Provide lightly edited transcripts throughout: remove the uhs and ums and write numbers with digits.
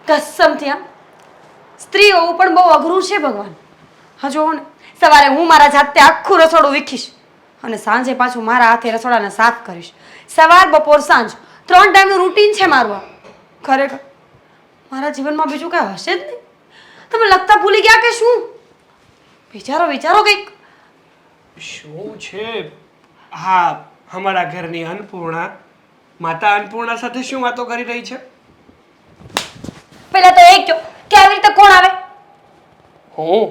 કસમથી આમ સ્ત્રી હોવું પણ બહુ અઘરું છે ભગવાન. હા જુઓ ને, સવારે હું મારા જાતે આખું રસોડું વીખીશ અને સાંજે પાછું મારા હાથે રસોડાને સાફ કરીશ. સવાર બપોર સાંજ 3 ટાઈમનું રૂટીન છે મારું આ. ખરેખર મારા જીવનમાં બીજું કાંઈ હશે જ નહીં. તમે લખતા ભૂલી ગયા કે શું? વિચારો વિચારો કંઈક. શું છે? હા, અમારા ઘરની અન્નપૂર્ણા માતા અન્નપૂર્ણા સાથે શું વાતો કરી રહી છે? પહેલા તો એ કહો કે આવી રીતે કોણ આવે? હું?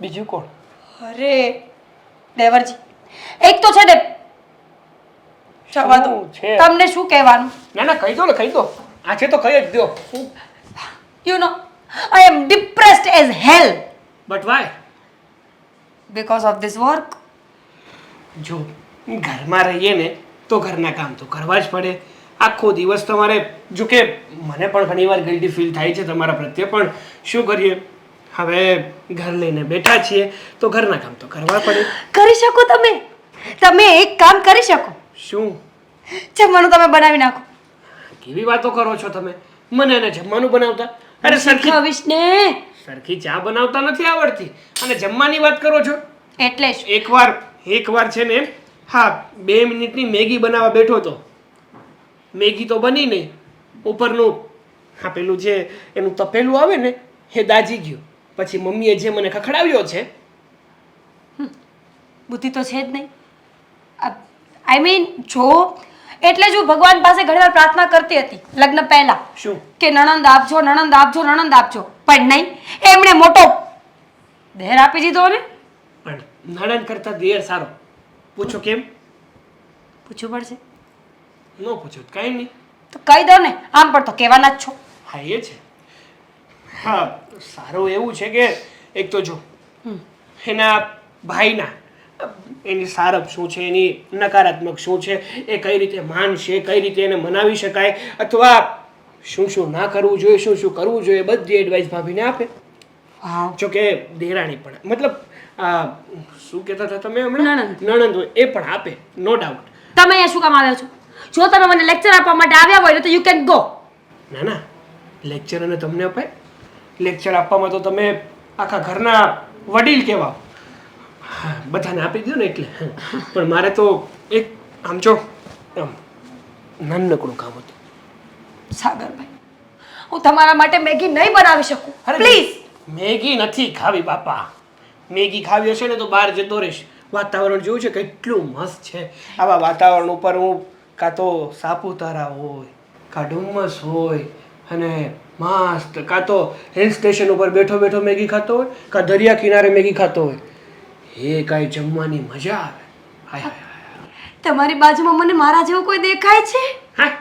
બીજું કોણ? અરે દેવરજી, એક તો છે ને જવા દો. શું છે? તમને શું કહેવાનું? ના ના, કહી દો ને, કહી દો. આ છે તો કહી જ દો. You know I am depressed as hell but why? Because of this work. જો ઘરમાં રહીએ ને તો ઘરના કામ તો કરવા જ પડે. આખો દિવસ તમારે, જો કે મને પણ ઘણીવાર ગિલ્ટી ફીલ થાય છે તમારા પ્રત્યે, પણ શું કરીએ, હવે ઘર લઈને બેઠા છીએ તો ઘરના કામ તો કરવા પડે. કરી શકો તમે એક કામ કરી શકો. શું? જમવાનું તમે બનાવી નાખો. કેવી વાતો કરો છો તમે? મને એને જમવાનું બનાવતા? અરે શીખવીશ ને. સરખી ચા બનાવતા નથી આવડતી અને જમવાની વાત કરો છો? એટલે જ એકવાર છે ને, હા, 2 મિનિટની મેગી બનાવવા બેઠો તો. મેગી તો બની નહીં, ઉપરનું હા પેલું જે એનું તપેલું આવે ને એ દાજી ગયું. પછી મમ્મીએ જે મને ખખડાવ્યો છે. બુદ્ધિ તો છે જ નહીં. આઈ મીન જો એટલે જ હું ભગવાન પાસે ઘણીવાર પ્રાર્થના કરતી હતી લગ્ન પહેલા. શું? કે નણંદ આપજો, નણંદ આપજો, નણંદ આપજો. પણ નહીં, એમણે મોટો દેર આપી દીધો ને. પણ નણંદ કરતા દેર સારો. પૂછો કેમ? પૂછવું પડશે ન પૂછો તો કાંઈ નહીં. તો કહી દો ને, આમ પણ તો કહેવાના જ છો. હા એ છે. હા, સારું એવું છે કે એક તો જો એના ભાઈના એની સારપ શું છે, એની નકારાત્મક શું છે, એ કઈ રીતે માનશે, કઈ રીતે એને મનાવી શકાય, અથવા શું શું ના કરવું જોઈએ, શું શું કરવું જોઈએ, બધી એડવાઇસ ભાભીને આપે. વાવ. જો કે દેરાણી પણ, મતલબ શું કહેતા હતા તમે હમણાં? નણંદ હોય એ પણ આપે, નો ડાઉટ. તમે અહીંયા શું કામ આવ્યા છો? જો તમે મને લેક્ચર આપવા માટે આવ્યા હોય તો યુ કેન ગો. ના ના, લેક્ચર અને તમને અપાય? લેક્ચર આપવામાં તો તમે આખા ઘરના વડીલ કહેવાઓ. હા, બધાને આપી દો ને એટલે. પણ મારે તો એક આમ જો આમ નાનકડું કામ હતું. સાગરભાઈ, હું તમારા માટે મેગી નહીં બનાવી શકું. પ્લીઝ. મેગી નથી ખાવી બાપા. મેગી ખાવી હશે ને તો બહાર જતો રહીશ. વાતાવરણ જોયું છે કેટલું મસ્ત છે. આવા વાતાવરણ ઉપર હું કાં તો સાપુતારા હોય, કાં ડુમ્મસ હોય અને મસ્ત, કાં તો હિલ સ્ટેશન ઉપર બેઠો બેઠો મેગી ખાતો હોય, કાં દરિયા કિનારે મેગી ખાતો હોય, એ કાંઈ જમવાની મજા આવે. હાય હાય હાય. તમારી બાજુમાં મને મારા જેવું કોઈ દેખાય છે? હા,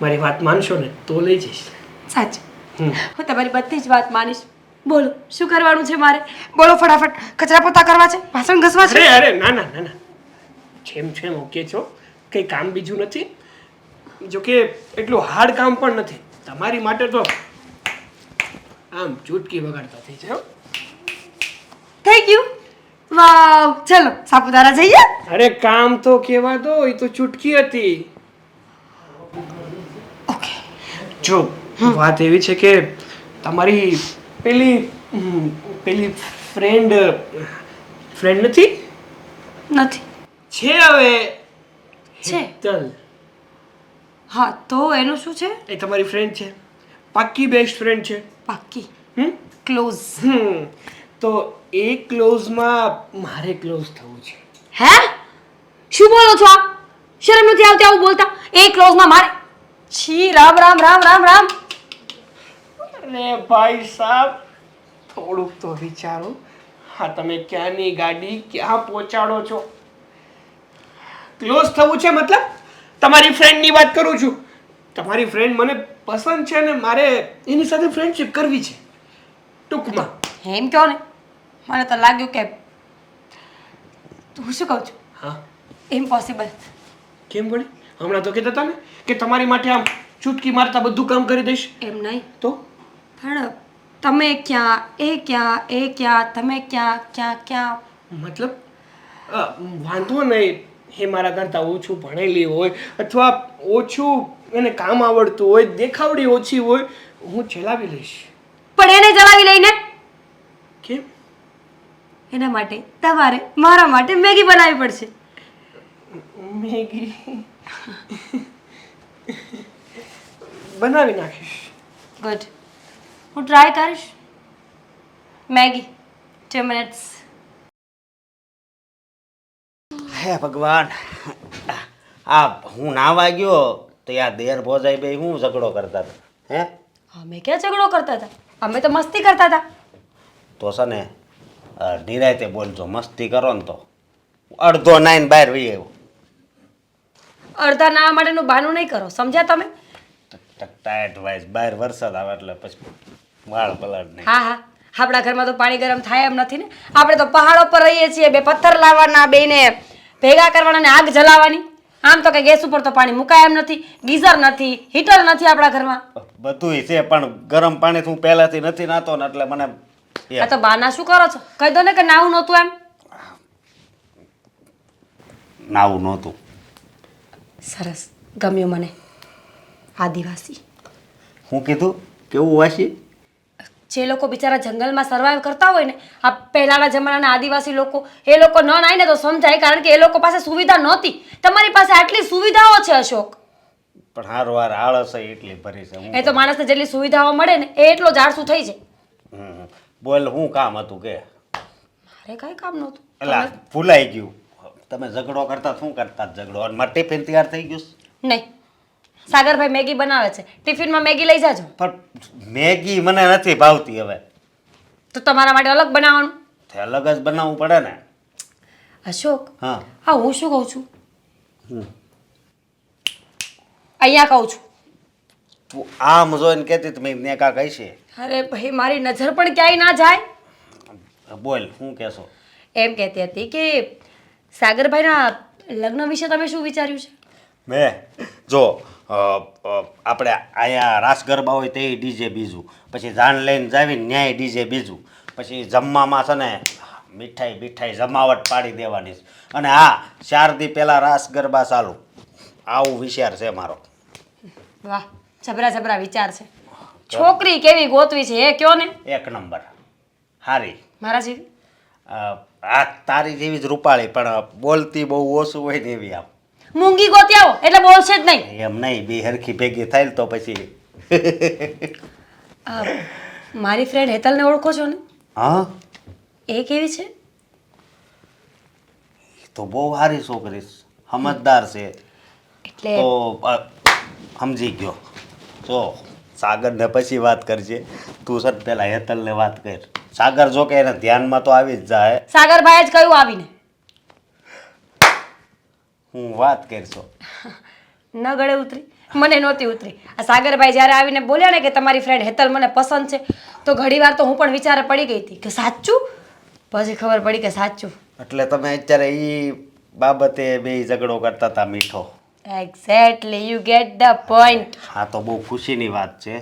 મારી વાત માનશો ને તો લઈ જઈશ. સાચું, હું તમારી બધી જ વાત માનીશ. બોલો, શું કરવાનું છે મારે? બોલો ફટાફટ. કચરા પોતા કરવા છે? વાસણ ઘસવા છે? અરે ના ના ના ના, જેમ ઓકે છો, કંઈ કામ બીજું નથી. જો કે એટલું હાર્ડ કામ પણ નથી. તમારી માટે તો આમ ચૂટકી વગાડતા થઈ જાય. થઈ ગયું? વાવ. ચલો સાપુતારા જઈએ. અરે કામ તો કેવા દો, એ તો ચૂટકી હતી. ઓકે. જો વાત એવી છે કે તમારી પેલી ફ્રેન્ડ નથી? નથી. છે હવે. છે? હેતલ. હા, તો એનું શું છે? એ તમારી ફ્રેન્ડ છે, પાક્કી બેસ્ટ ફ્રેન્ડ છે. પાક્કી. હમ ક્લોઝ. તો એ ક્લોઝમાં મારે ક્લોઝ થવું છે. હે? શું બોલો છો આ? શરમ નથી આવતી આવું બોલતા? એ ક્લોઝમાં મારે? છી, રામ રામ રામ રામ રામ. અરે ભાઈ સાહેબ, થોડુંક તો વિચારો. હા, તમે ક્યાંની ગાડી ક્યાં પહોંચાડો છો? ક્લોઝ થવું છે મતલબ તમારી ફ્રેન્ડની વાત કરું છું. તમારી ફ્રેન્ડ મને પસંદ છે ને મારે એની સાથે ફ્રેન્ડશિપ કરવી છે ટૂંકમાં. એમ કહો ને, મને તો લાગ્યું કે હું શું કહું છું. હા, ઇમ્પોસિબલ. કેમ વળી? હમણાં તો કહેતા હતા ને કે તમારી માટે આમ ચૂટકી મારતા બધું કામ કરી દઈશ. એમ નહીં તો પણ તમે ક્યાં, એ ક્યાં, એ ક્યાં, તમે ક્યાં, ક્યાં ક્યાં? મતલબ વાંધો નહીં, એ મારા કરતાં ઓછું ભણેલી હોય અથવા ઓછું એને કામ આવડતું હોય, દેખાવડી ઓછી હોય, હું ચલાવી લઈશ. પણ એને જલાવી લઈને કેમ? એના માટે તમારે મારા માટે મેગી બનાવવી પડશે. મેગી બનાવી નાખીશ. ગુડ, હું ટ્રાય કરીશ. Maggi 2 minutes. હે ભગવાન, આ હું નાવા ગયો તો યાર દેર ભોજાઈ બે હું ઝઘડો કરતા હતા હે? અમે ક્યાં ઝઘડો કરતા હતા? અમે તો મસ્તી કરતા હતા. તો છે ને નિરાયતે બોલજો, મસ્તી કરો ને તો અડધો નાઈન બહાર વહી આવ્યો. અડધા નાવા માટેનું બહાનું નહીં કરો, સમજ્યા તમે? ટાઈટ વાઇઝ બહાર વરસાદ આવે એટલે પછી વાળ પલાડ નહીં. હા હા, આપણા ઘરમાં તો પાણી ગરમ થાય એમ નથી ને. આપણે તો પહાડો પર રહીએ છીએ, બે પથ્થર લાવવાના, બેને ભેગા કરવાના ને આગ જલાવવાની. આમ તો કે ગેસ ઉપર તો પાણી મુકાય એમ નથી, ગીઝર નથી, હીટર નથી આપણા ઘરમાં. બધુંય છે પણ ગરમ પાણી હું પહેલાથી નથી નાતો ને એટલે મને આ તો બાના શું કરો છો? કહી દો ને કે નાવું નહોતું એમ. નાવું નહોતું. સરસ, ગમ્યું મને. આદિવાસી હું કીધું કેવું વાસી? જે લોકો બિચારા જંગલમાં સર્વાઈવ કરતા હોય ને, આ પહેલાના જમાનાના આદિવાસી લોકો, એ લોકો ન નાય ને તો સમજાય, કારણ કે એ લોકો પાસે સુવિધા નહોતી. તમારી પાસે આટલી સુવિધાઓ છે અશોક. પણ હારો વાર આળસ એટલી ભરી છે. એ તો માણસને જેટલી સુવિધાઓ મળે ને એ એટલો જાડસું થઈ જાય. બોલ શું કામ હતું કે? મારે કઈ કામ નહોતું. એટલે ભૂલાઈ ગયું. તમે ઝઘડો કરતા શું કરતા ઝઘડો? અને મારે ટિફિન તૈયાર થઈ ગયું? નહીં, સાગરભાઈ મેગી બનાવે છે, ટિફિનમાં મેગી લઈ જાજો. પણ મેગી મને નથી ભાવતી હવે. તો તમારા માટે અલગ બનાવવાનું. તે અલગ જ બનાવવું પડે ને. અશોક, હા હા હું શું કહું છું, હમ. અહીંયા કહું છું. તું આમ જોઈને કહેતી તમે ને કાંક હશે. અરે ભાઈ, મારી નજર પણ ક્યાંય ના જાય. બોલ શું કહેશો? એમ કહેતી હતી કે સાગરભાઈના લગ્ન વિશે તમે શું વિચાર્યું છે? મેં જો આપણે અહીંયા રાસ ગરબા હોય તે ડીજે બીજું, પછી જાન લઈને જાવીને ન્યાય ડીજે બીજું, પછી જમવામાં છે ને મીઠાઈ બીઠાઈ જમાવટ પાડી દેવાની છે. અને હા, 4 દી પહેલાં રાસ ગરબા ચાલુ. આવું વિચાર છે મારો. વાહ, જબરા જબરા વિચાર છે. છોકરી કેવી ગોતવી છે એ કયો ને. 1 નંબર હારી. મારા જેવી? આ તારી જેવી જ રૂપાળી, પણ બોલતી બહુ ઓછું હોય ને એવી. આમ મૂંગી ગોતી આવો એટલે બોલશે જ નહીં. એમ નહીં, બે હરખી ભેગી થાય ને તો પછી. મારી ફ્રેન્ડ હેતલને ઓળખો છો ને? હા, એ કેવી છે? તો બહુ સારી છોકરી છે, સમજદાર છે. એટલે તો સમજી ગયો. જો સાગરને પછી વાત કરજે, તું સર પેલા હેતલને વાત કર. સાગર જો કે એને ધ્યાનમાં તો આવી જ જાય. સાગરભાઈ જ કહ્યું આવીને. હું વાત કરશો ન ગળે ઉતરી, મને નહોતી ઉતરી. આ સાગરભાઈ જ્યારે આવીને બોલ્યા ને કે તમારી ફ્રેન્ડ હેતલ મને પસંદ છે, તો ઘડીવાર તો હું પણ વિચારે પડી ગઈ હતી કે સાચું. પછી ખબર પડી કે સાચું. એટલે તમે અત્યારે એ બાબતે બે ઝઘડો કરતા હતા મીઠો. Exactly, you get the point. હા, તો બહુ ખુશીની વાત છે.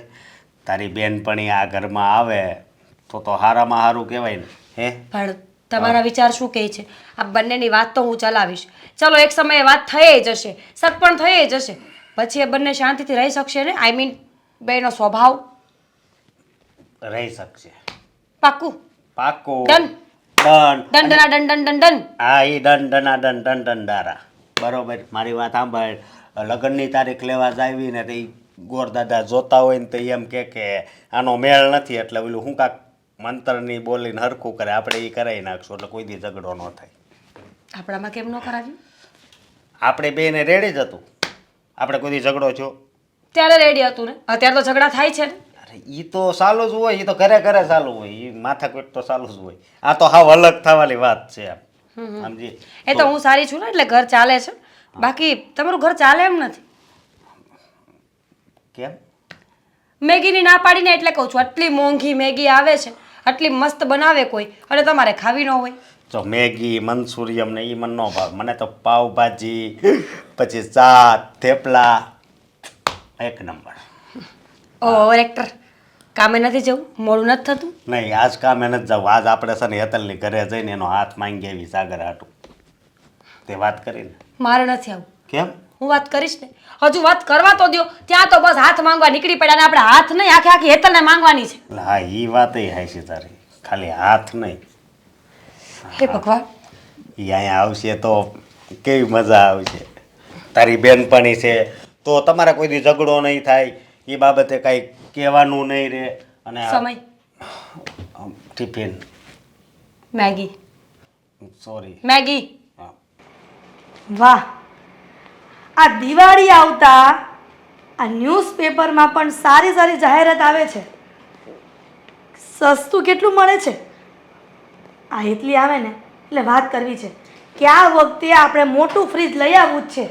તારી બેનપણી આ ઘરમાં આવે તો હારામાં સારું કહેવાય ને. હે પણ તમારા વિચાર શું કહે છે? આ બંનેની વાત તો હું ચલાવીશ. ચલો, એક સમયે વાત થઈ જશે, સગ પણ થઈ જશે, પછી એ બંને શાંતિથી રહી શકશે ને? આઈ મીન બેનો સ્વભાવ રહી શકશે. પાક્કું? પાક્કું. Done done. ડન ડના ડન ડન ડન ડન. હા, એ ડન ડના ડન ડન ડન ડારા. બરોબર, મારી વાત સાંભળ. લગ્નની તારીખ લેવા જાવી ને તે ગોરદાદા જોતા હોય ને તો એમ કે આનો મેળ નથી, એટલે ઓલું હું કાંક મંતરની બોલીને હરખું કરે, આપણે એ કરાવી નાખશું એટલે કોઈ દી ઝઘડો ન થાય. આપણામાં કેમ ન કરાવ્યું? આપણે બેને રેડી જ હતું. આપણે કોઈ દી ઝઘડો થયો ત્યારે રેડી હતું ને, અત્યારે તો ઝઘડા થાય છે ને. અરે એ તો ચાલુ જ હોય, એ તો ઘરે ઘરે ચાલુ હોય, એ માથાકૂટ તો ચાલુ જ હોય. આ તો હાવ અલગ થવાની વાત છે એમ. સમજી? એ તો હું સારી છું ને એટલે ઘર ચાલે છે, બાકી તમારું ઘર ચાલે એમ નથી. કેમ? મેગીની ના પાડીને એટલે કહું છું. આટલી મોંઘી મેગી આવે છે, આટલી મસ્ત બનાવે કોઈ, અને તમારે ખાવી ન હોય. જો મેગી મંચુરિયમ ને એ મને ન ભાવે. મને તો પાવભાજી, પછી ચા, થેપલા, 1 નંબર. Over actor. કામે નથી જવું? મોડું નથી થતું? નહીં, આજ કામે નથી જવું. આજ આપણે છે ને હેતલની ઘરે જઈને એનો હાથ માંગી આવી સાગર હાટું. તે વાત કરીને મારે નથી આવું. કેમ? હું વાત કરીશ ને, હજુ વાત કરવા તો દ્યો. ત્યાં તો બસ હાથ માંગવા નીકળી પડ્યા ને આપણે હાથ નહીં, આખી આખી હેતલને માંગવાની છે. એટલે હા એ વાત હાચી તારી, ખાલી હાથ નહીં. હે ભગવાન, એ અહીંયા આવશે તો કેવી મજા આવશે. તારી બેનપણી છે તો તમારે કોઈ દી ઝઘડો નહીં થાય, એ બાબતે કાંઈ કહેવાનું નહીં રહે. અને સમય ટિફિન મેગી, સોરી. મેગી. હા. વાહ, આ દિવાળી આવતા આ ન્યૂઝપેપરમાં પણ સારી સારી જાહેરાત આવે છે. સસ્તું કેટલું મળે છે. આ એટલી આવે ને એટલે વાત કરવી છે કે આ વખતે આપણે મોટું ફ્રીજ લઈ આવવું જ છે.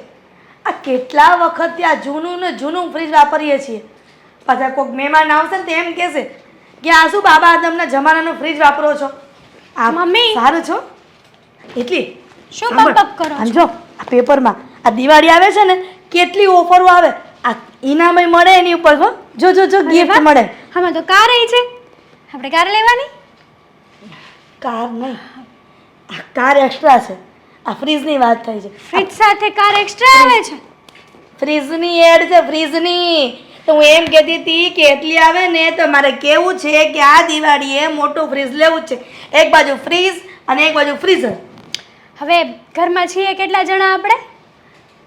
આ કેટલા વખત આ જૂનું ને જૂનું ફ્રીજ વાપરીએ છીએ. પાછા કોઈક મહેમાન આવશે ને તો એમ કહેશે કે આ શું બાબા આદમના જમાનાનું ફ્રીજ વાપરો છો. આ મમ્મી. સારું છો એટલી શું બકબક કરો છો? જો આ પેપરમાં આ દિવાળી આવે છે ને કેટલી ઓફરો આવે. આ ઇનામય મળે એની ઉપર હો. જો જો જો ગિફ્ટ મળે. આમાં તો કાર આવી છે, આપણે કાર લેવાની. કાર નહીં, આ કાર એક્સ્ટ્રા છે. આ ફ્રીજની વાત થઈ છે. ફ્રીજ સાથે કાર એક્સ્ટ્રા આવે છે. ફ્રીજની એડ છે, ફ્રીજની. તો હું એમ કહેતી હતી કે એટલી આવે ને તો મારે કેવું છે કે આ દિવાળીએ મોટું ફ્રીજ લેવું જ છે. એક બાજુ ફ્રીજ અને એક બાજુ ફ્રીઝર. હવે ઘરમાં છીએ કેટલા જણા આપણે?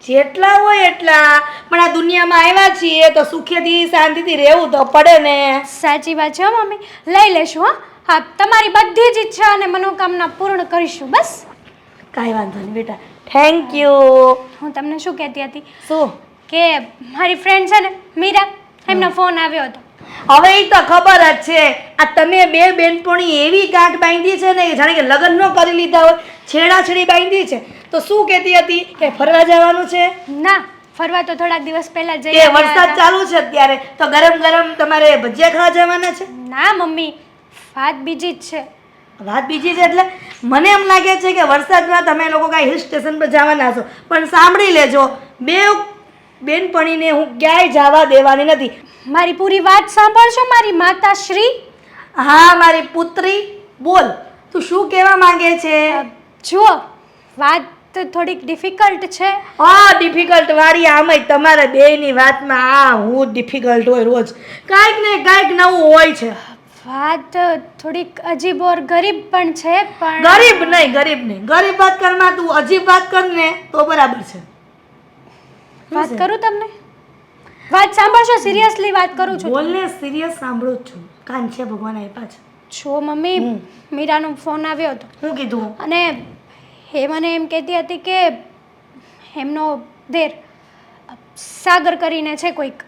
જેટલા હોય એટલા, પણ આ દુનિયામાં આવ્યા છીએ તો સુખેથી શાંતિથી રહેવું તો પડે ને. સાચી વાત છે હો મમ્મી, લઈ લેશું. હા, તમારી બધી જ ઈચ્છા અને મનોકામના પૂર્ણ કરીશું. બસ કાંઈ વાંધો નહીં બેટા, થેન્ક યુ. હું તમને શું કહેતી હતી શું? કે મારી ફ્રેન્ડ છે ને મીરા, એમનો ફોન આવ્યો હતો. હવે એ તો ખબર જ છે. આ તમે બે બેનપણી એવી ગાંઠ બાંધી છે ને જાણે કે લગ્ન ન કરી લીધા હોય, છેડાછેડી બાંધી છે. તો શું કહેતી હતી કે ફરવા જવાનું છે? ના, ફરવા તો થોડાક દિવસ પહેલા જઈ કે આવ્યા વરસાદ હતા. ચાલુ છે અત્યારે તો ગરમ ગરમ તમારે ભજીયા ખાવા જવાના છે? ના મમ્મી, વાત બીજી જ છે. વાત બીજી છે એટલે મને એમ લાગે છે કે વરસાદમાં તમે લોકો કાંઈ હિલ સ્ટેશન પર જવાના છો. પણ સાંભળી લેજો, બે બેનપણીને હું ક્યાંય જવા દેવાની નથી. મારી પૂરી વાત સાંભળશો મારી માતાશ્રી? હા મારી પુત્રી, બોલ તું શું કહેવા માંગે છે? જુઓ, વાત થોડીક ડિફિકલ્ટ છે. ડિફિકલ્ટ વાળી આમાંય તમારા બેયની વાતમાં આ હું ડિફિકલ્ટ હોય રોજ. કાંઈક ને કાંઈક નવું હોય છે. વાત થોડીક અજીબ ઓર ગરીબ પણ છે. પણ ગરીબ નહીં. ગરીબ વાત કરમાં તું અજીબ વાત કર ને તો બરાબર છે. વાત કરું તમને? વાત સાંભળશો? સિરિયસલી વાત કરું છું. બોલને, સિરિયસ સાંભળું જ છું. કાન છે ભગવાન આપ્યા છે. છો મમ્મી, મીરાનો ફોન આવ્યો હતો શું કીધું? અને એ મને એમ કહેતી હતી કે એમનો દેર સાગર કરીને છે કોઈક,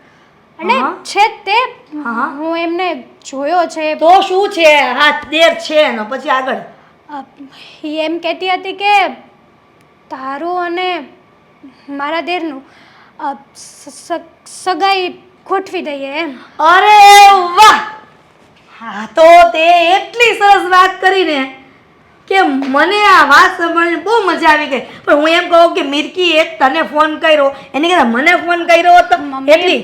અને હા. છે જ તે. હા. હું એમને જોયો છે. તો શું છે? હાથ દેર છે એનો, પછી આગળ. એ એમ કહેતી હતી કે તારું અને મારા દેરનું સગાઈ ગોઠવી દઈએ એમ. અરે વાહ! હા તો તે એટલી સરસ વાત કરીને કે મને આ વાત સાંભળીને બહુ મજા આવી ગઈ. પણ હું એમ કહું કે મિરકી એક તને ફોન કર્યો એની કરતાં મને ફોન કર્યો તો મમ્મી. એટલી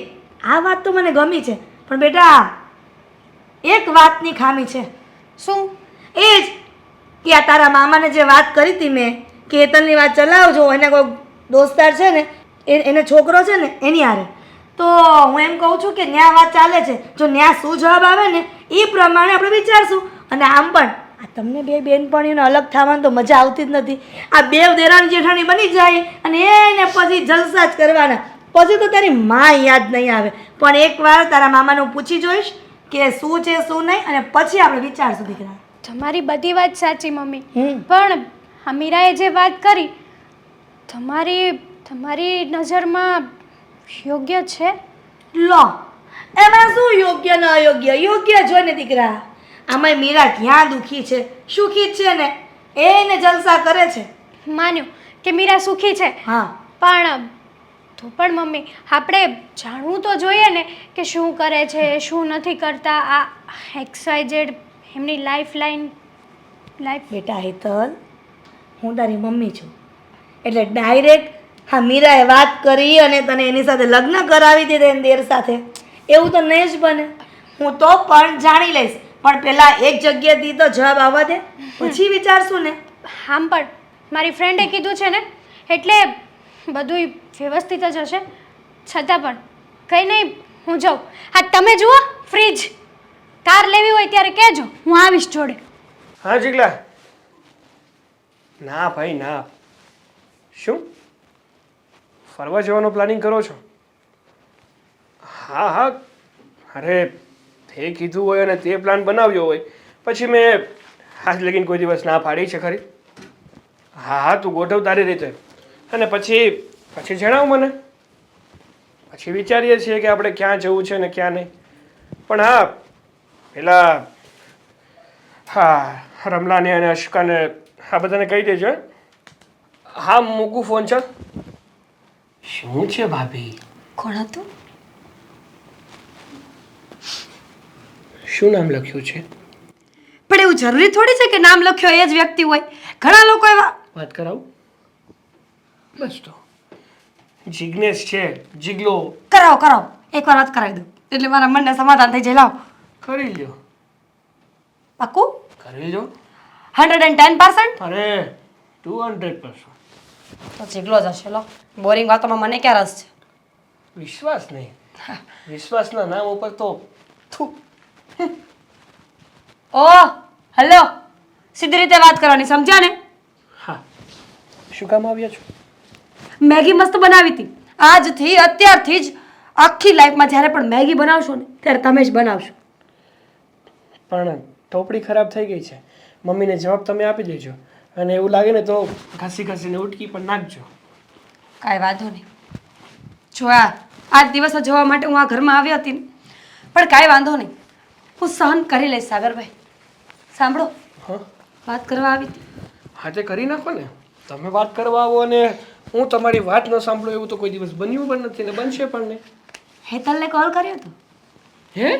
આ વાત તો મને ગમી છે. પણ બેટા એક વાતની ખામી છે. શું? એ જ કે આ તારા મામાને જે વાત કરી હતી મેં કે તનની વાત ચલાવજો, એને કોઈ દોસ્તાર છે ને એને છોકરો છે ને એની હારે, તો હું એમ કહું છું કે ન્યા વાત ચાલે છે. જો ન્યા શું જવાબ આવે ને એ પ્રમાણે આપણે વિચારશું. અને આમ પણ આ તમને બે બેનપણીઓને અલગ થવાની તો મજા આવતી જ નથી. આ બે દેરાણી જેઠાણી બની જાય અને એને પછી જલસા જ કરવાના. પછી તો તારી માં યાદ નહીં આવે. પણ એકવાર તારા મામાને હું પૂછી જોઈશ કે શું છે શું નહીં, અને પછી આપણે વિચારશું દીકરા. તમારી બધી વાત સાચી મમ્મી, પણ આ મીરાએ જે વાત કરી તમારી નજરમાં યોગ્ય છે? લો, એમાં શું યોગ્ય ને અયોગ્ય? યોગ્ય જ હોય ને દીકરા. આમાં મીરા ક્યાં દુખી છે? સુખી જ છે ને, એને જલસા કરે છે. માન્યું કે મીરા સુખી છે, હા, પણ તો પણ મમ્મી આપણે જાણવું તો જોઈએ ને કે શું કરે છે, શું નથી કરતા. આ XYZ એમની લાઈફ બેટા હેતલ, હું તારી મમ્મી છું એટલે ડાયરેક્ટ હા મીરાએ વાત કરી અને તને એની સાથે લગ્ન કરાવી દીધા એની દેર સાથે, એવું તો નહીં જ બને. હું તો પણ જાણી લઈશ, પણ પેલા એક જગ્યાએથી તો જવાબ આવવા દે, પછી વિચારશું ને. આમ પણ મારી ફ્રેન્ડે કીધું છે ને, એટલે બધુંય વ્યવસ્થિત જ હશે. છતાં પણ કંઈ નહીં, હું જાઉં. હા, તમે જુઓ ફ્રીજ. કાર લેવી હોય ત્યારે કહેજો, હું આવીશ જોડે. હા જીગલા. ના ભાઈ ના. શું ફરવા જવાનું પ્લાનિંગ કરો છો? હા હા, અરે તે કીધું હોય અને તે પ્લાન બનાવ્યો હોય પછી મેં આજ લગીને કોઈ દિવસ ના પાડી છે ખરી? હા હા, તું ગોઠવ તારી રીતે અને પછી જણાવ મને. પછી વિચારીએ છીએ કે આપણે ક્યાં જવું છે ને ક્યાં નહીં. પણ હા, પેલા હા રમલાને અને અશકાને આ બધાને કહી દેજો હે? હા મૂકું ફોન. ચાલ. શું છે ભાભી? કોણ હતું? શું નામ લખ્યું છે? પણ એવું જરૂરી થોડી છે કે નામ લખ્યો એ જ વ્યક્તિ હોય. ઘણા લોકો એવા. વાત કરાવું? બસ તો જિગ્નેશ છે, જીગલો. કરાવો કરાવો, એકવાર વાત કરાવી દો એટલે મારા મનને સમાધાન થઈ જાય. લાવો કરી લ્યો. પાક્કું? કરી લ્યો. 110%? અરે 200%. તો ચીગલો જ હશે. લો, બોરિંગ વાતોમાં મને ક્યાં રસ છે? વિશ્વાસ નહીં. વિશ્વાસના નામ ઉપર તો થુ. ઓહ હેલો, સીધી રીતે વાત કરવાની, સમજ્યા ને? હા, શું કામ આવ્યા છો? મેગી મસ્ત બનાવી હતી. આજથી અત્યારથી જ આખી લાઈફમાં જ્યારે પણ મેગી બનાવશો ને ત્યારે તમે જ બનાવશો. પણ ટોપડી ખરાબ થઈ ગઈ છે. મમ્મીને જવાબ તમે આપી દેજો અને એવું લાગે ને તો ઘસી ઘસીને ઉટકી પણ નાખજો. કાંઈ વાંધો નહીં. જોયા આજ દિવસ જોવા માટે હું આ ઘરમાં આવી હતી ને, પણ કાંઈ વાંધો નહીં, હું સહન કરી લઈશ. સાગરભાઈ સાંભળો, હા વાત કરવા આવી હતી. હા તે કરી નાખો ને. તમે વાત કરવા આવો અને હું તમારી વાત ન સાંભળું એવું તો કોઈ દિવસ બન્યું પણ નથી ને બનશે પણ નહીં. હેતલને કોલ કર્યો હતો? હે?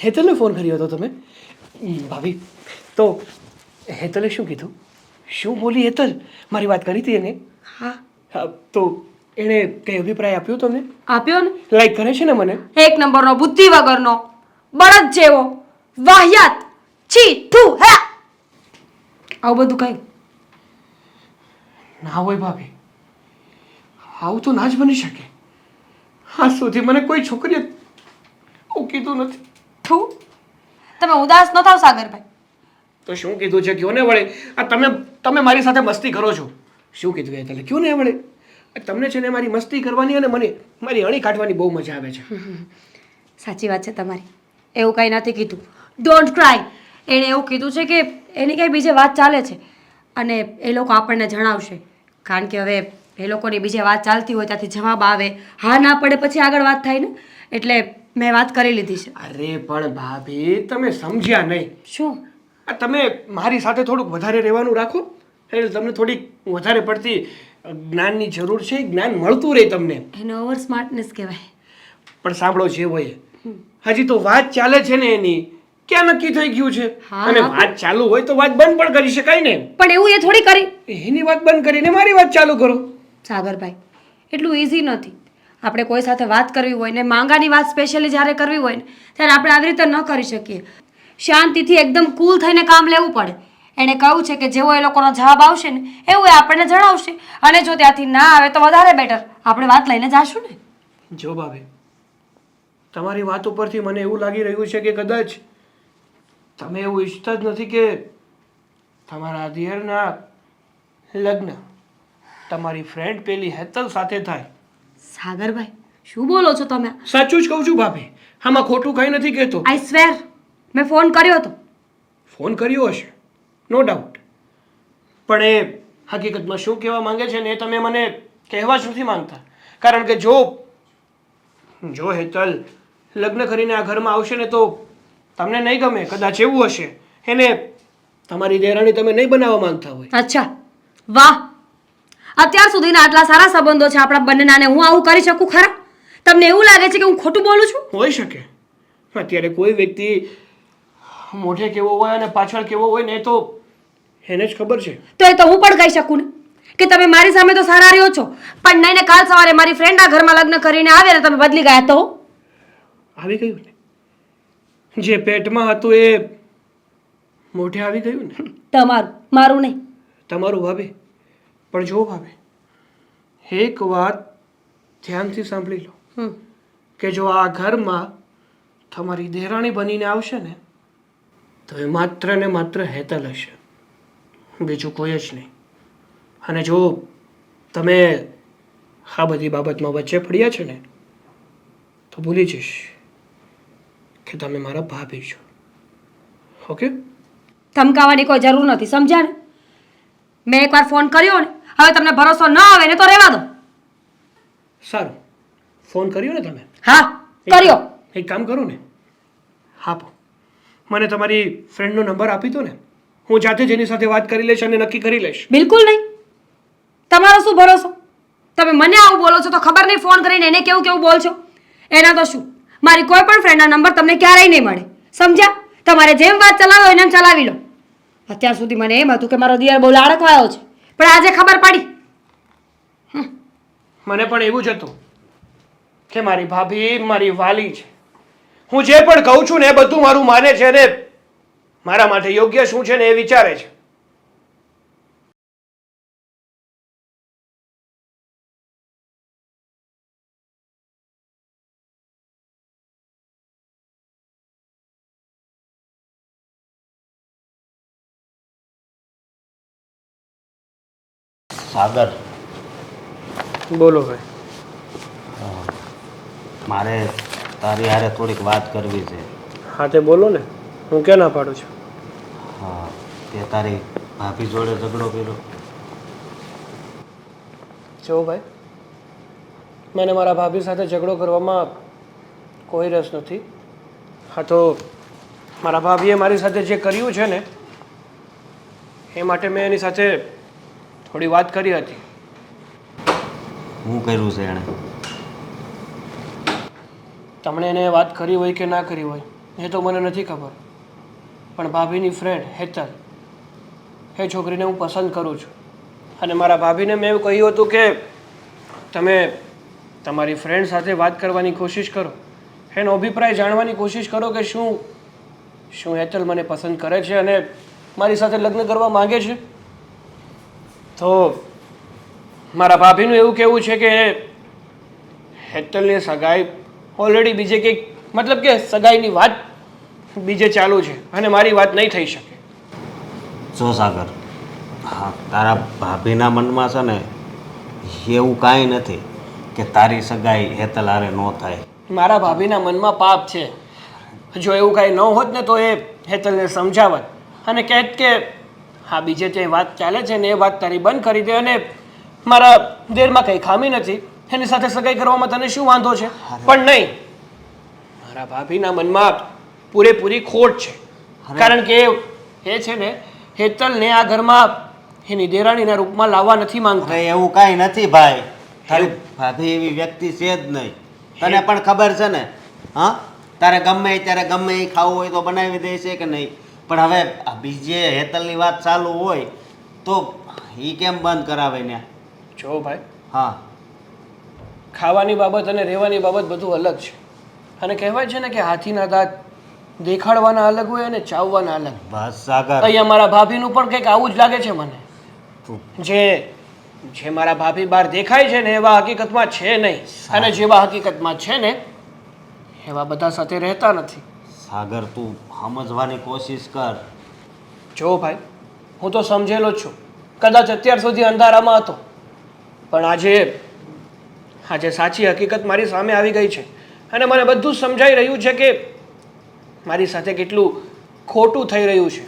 હેતલને ફોન કર્યો હતો તમે? ભાભી તો હેતલે શું કીધું? શું બોલી હેતલ? મારી વાત કરી હતી એને? હા તો એણે કઈ અભિપ્રાય આપ્યો તમને? આપ્યો ને. લાઈક કરે છે ને મને? એક નંબરનો બુદ્ધિ વગરનો, બળદ જેવો, વાહિયાત, છી થુ હે, આવું બધું કઈ ના હોય ભાભી, આવું તો ના જ બની શકે. આજ સુધી મને કોઈ છોકરીએ આવું કીધું નથી. થુ. તમે ઉદાસ ન થાવ સાગરભાઈ. તો શું કીધું છે કયો ને વળે? આ તમે મારી સાથે મસ્તી કરો છો. શું કીધું એ તને કયો ને વળે? તમને છે ને મારી મસ્તી કરવાની અને મને મારી અણી કાઢવાની બહુ મજા આવે છે. સાચી વાત છે તમારી, એવું કંઈ નથી કીધું. Don't cry. એણે એવું કીધું છે કે એની કંઈ બીજે વાત ચાલે છે અને એ લોકો આપણને જણાવશે. કારણ કે હવે એ લોકોની બીજે વાત ચાલતી હોય ત્યાંથી જવાબ આવે, હા ના પડે પછી આગળ વાત થાય ને, એટલે મેં વાત કરી લીધી છે. અરે પણ ભાભી તમે સમજ્યા નહીં. શું? આ તમે મારી સાથે થોડુંક વધારે રહેવાનું રાખો એટલે તમને થોડીક વધારે પડતી જ્ઞાનની જરૂર છે. જ્ઞાન મળતું રહે તમને. એને ઓવર સ્માર્ટનેસ કહેવાય. પણ સાંભળો જે હોય, હજી તો વાત ચાલે છે ને એની, ક્યાં નક્કી થઈ ગયું છે? હા, અને હા. વાત ચાલુ હોય તો વાત બંધ પણ કરી શકાય ને. પણ એવું એ થોડી કરી. એની વાત બંધ કરીને મારી વાત ચાલુ કરો. સાગરભાઈ, એટલું ઇઝી નથી. આપણે કોઈ સાથે વાત કરવી હોય ને, માંગાની વાત સ્પેશિયલી જ્યારે કરવી હોય ને ત્યારે આપણે આવી રીતે ન કરી શકીએ. શાંતિથી એકદમ કૂલ થઈને કામ લેવું પડે. એણે કહ્યું છે કે જેવો એ લોકોનો જવાબ આવશે ને એવું એ આપણને જણાવશે, અને જો ત્યાંથી ના આવે તો વધારે બેટર, આપણે વાત લઈને જાશું ને. જો ભાભી, તમારી વાત ઉપરથી મને એવું લાગી રહ્યું છે કે કદાચ તમે એવું ઈચ્છતા જ નથી કે તમારા દિયરના લગ્ન તમારી ફ્રેન્ડ પેલી હેતલ સાથે થાય. સાગરભાઈ, શું બોલો છો તમે? સાચું જ કહું છું ભાભી, આમાં ખોટું કંઈ નથી કહેતો. આઈ સ્વેર, મેં ફોન કર્યો હતો. ફોન કર્યો હશે, નો ડાઉટ, પણ એ હકીકતમાં શું કહેવા માંગે છે ને એ તમે મને કહેવા જ નથી માંગતા. કારણ કે જો હેતલ લગ્ન કરીને આ ઘરમાં આવશે ને તો તમને નહીં ગમે. કદાચ એવું હશે એને તમારી દેરાણી તમે નહીં બનાવવા માંગતા હોય. અચ્છા, વાહ. અત્યાર સુધીના આટલા સારા સંબંધો છે આપણા બંનેના, ને હું આવું કરી શકું ખરા? તમને એવું લાગે છે કે હું ખોટું બોલું છું? હોઈ શકે. અત્યારે કોઈ વ્યક્તિ મોઢે કેવો હોય અને પાછળ કેવો હોય ને એ તો એને જ ખબર છે. તો એ તો હું પણ કહી શકું ને કે તમે મારી સામે તો સારા રહ્યો છો, પણ નહીં ને કાલ સવારે મારી ફ્રેન્ડ આ ઘરમાં લગ્ન કરીને આવે ને તમે બદલી ગયા તો? આવી ગયું ને, જે પેટમાં હતું એ મોઢે આવી ગયું ને. તમારું, મારું નહીં. તમારું ભાભી. પણ જો ભાભી, એક વાત ધ્યાનથી સાંભળી લો હમ કે જો આ ઘરમાં તમારી દેરાણી બનીને આવશે ને તો એ માત્ર ને માત્ર હેતલ હશે, બીજું કોઈ જ નહીં. અને જો તમે આ બધી બાબતમાં વચ્ચે પડ્યા છો ને તો ભૂલી જઈશ કે તમે મારા ભાભી છો. ઓકે? ધમકાવવાની કોઈ જરૂર નથી, સમજ્યા ને? મેં એકવાર ફોન કર્યો ને, હવે તમને ભરોસો ન આવે ને તો રહેવા દો. સારું, ફોન કર્યો ને તમે? હા કર્યો. એક કામ કરો ને, આપો મને તમારી ફ્રેન્ડનો નંબર આપી દો ને, હું જાતે જ એની સાથે વાત કરી લઈશ અને નક્કી કરી લઈશ. બિલકુલ નહીં. તમારો શું ભરોસો? તમે મને આવું બોલો છો તો ખબર નહીં ફોન કરીને એને કેવું કેવું બોલશો. એના તો શું, મારી કોઈ પણ ફ્રેન્ડના નંબર તમને ક્યારેય નહીં મળે, સમજ્યા? તમારે જેમ વાત ચલાવો એને એમ ચલાવી લો. અત્યાર સુધી મને એમ હતું કે મારો દિયર બહુ લાડકવાયો છે, પણ આજે ખબર પડી. મને પણ એવું જ હતું કે મારી ભાભી મારી વાલી છે. હું જે પણ કહું છું ને એ બધું મારું માને છે ને મારા માટે યોગ્ય શું છે ને એ વિચારે છે. સાગર, બોલો ભાઈ. મારે તારી હારે થોડીક વાત કરવી છે. હા તે બોલો ને, હું ક્યાં ના પાડું છું. હા, તે તારી ભાભી જોડે ઝઘડો કર્યો? જો ભાઈ, મને મારા ભાભી સાથે ઝઘડો કરવામાં કોઈ રસ નથી. હા તો મારા ભાભીએ મારી સાથે જે કર્યું છે ને એ માટે મેં એની સાથે થોડી વાત કરી હતી. હું કર્યું છે એણે? તમને એને વાત કરી હોય કે ના કરી હોય એ તો મને નથી ખબર, પણ ભાભીની ફ્રેન્ડ હેતલ, એ છોકરીને હું પસંદ કરું છું. અને મારા ભાભીને મેં એવું કહ્યું હતું કે તમે તમારી ફ્રેન્ડ સાથે વાત કરવાની કોશિશ કરો, એનો અભિપ્રાય જાણવાની કોશિશ કરો કે શું હેતલ મને પસંદ કરે છે અને મારી સાથે લગ્ન કરવા માંગે છે. તો મારા ભાભીનું એવું કહેવું છે કે હેતલની સગાઈ ઓલરેડી બીજે કંઈક, મતલબ કે સગાઈની વાત બીજે ચાલુ છે અને મારી વાત નહીં થઈ શકે. જો સાગર, હા, તારા ભાભીના મનમાં છે ને એવું કાંઈ નથી કે તારી સગાઈ હેતલ હારે ન થાય. મારા ભાભીના મનમાં પાપ છે. જો એવું કાંઈ ન હોત ને તો એ હેતલને સમજાવત અને કહેત કે હા બીજે જે વાત ચાલે છે ને એ વાત તારી બંધ કરી દે અને મારા દેરમાં કંઈ ખામી નથી, એની સાથે સગાઈ કરવામાં તને શું વાંધો છે. પણ નહીં, મારા ભાભીના મનમાં પૂરેપૂરી ખોટ છે. કારણ કે એ છે ને હેતલને આ ઘરમાં એની દેરાણીના રૂપમાં લાવવા નથી માંગતા. અરે એવું કાંઈ નથી ભાઈ, તારી ભાભી એવી વ્યક્તિ છે જ નહીં. તને પણ ખબર છે ને. હા, તારે ગમે ત્યારે ગમે એ ખાવું હોય તો બનાવી દે છે કે નહીં. પણ હવે આ બીજે હેતલની વાત ચાલુ હોય તો એ કેમ બંધ કરાવે ને? જો ભાઈ, હા, ખાવાની બાબત અને રહેવાની બાબત બધું અલગ છે. અને કહેવાય છે ને કે હાથીના દાંત દેખાડવાના અલગ હોય અને ચાવવાના અલગ. બસ સાગર, અહીંયા મારા ભાભીનું પણ કંઈક આવું જ લાગે છે મને. તું જે મારા ભાભી બહાર દેખાય છે ને એવા હકીકતમાં છે નહીં, અને જેવા હકીકતમાં છે ને એવા બધા સાથે રહેતા નથી. સાગર, તું સમજવાની કોશિશ કર. જો ભાઈ, હું તો સમજેલો જ છું. કદાચ અત્યાર સુધી અંધારામાં હતો, પણ આજે સાચી હકીકત મારી સામે આવી ગઈ છે અને મને બધું સમજાઈ રહ્યું છે કે મારી સાથે કેટલું ખોટું થઈ રહ્યું છે.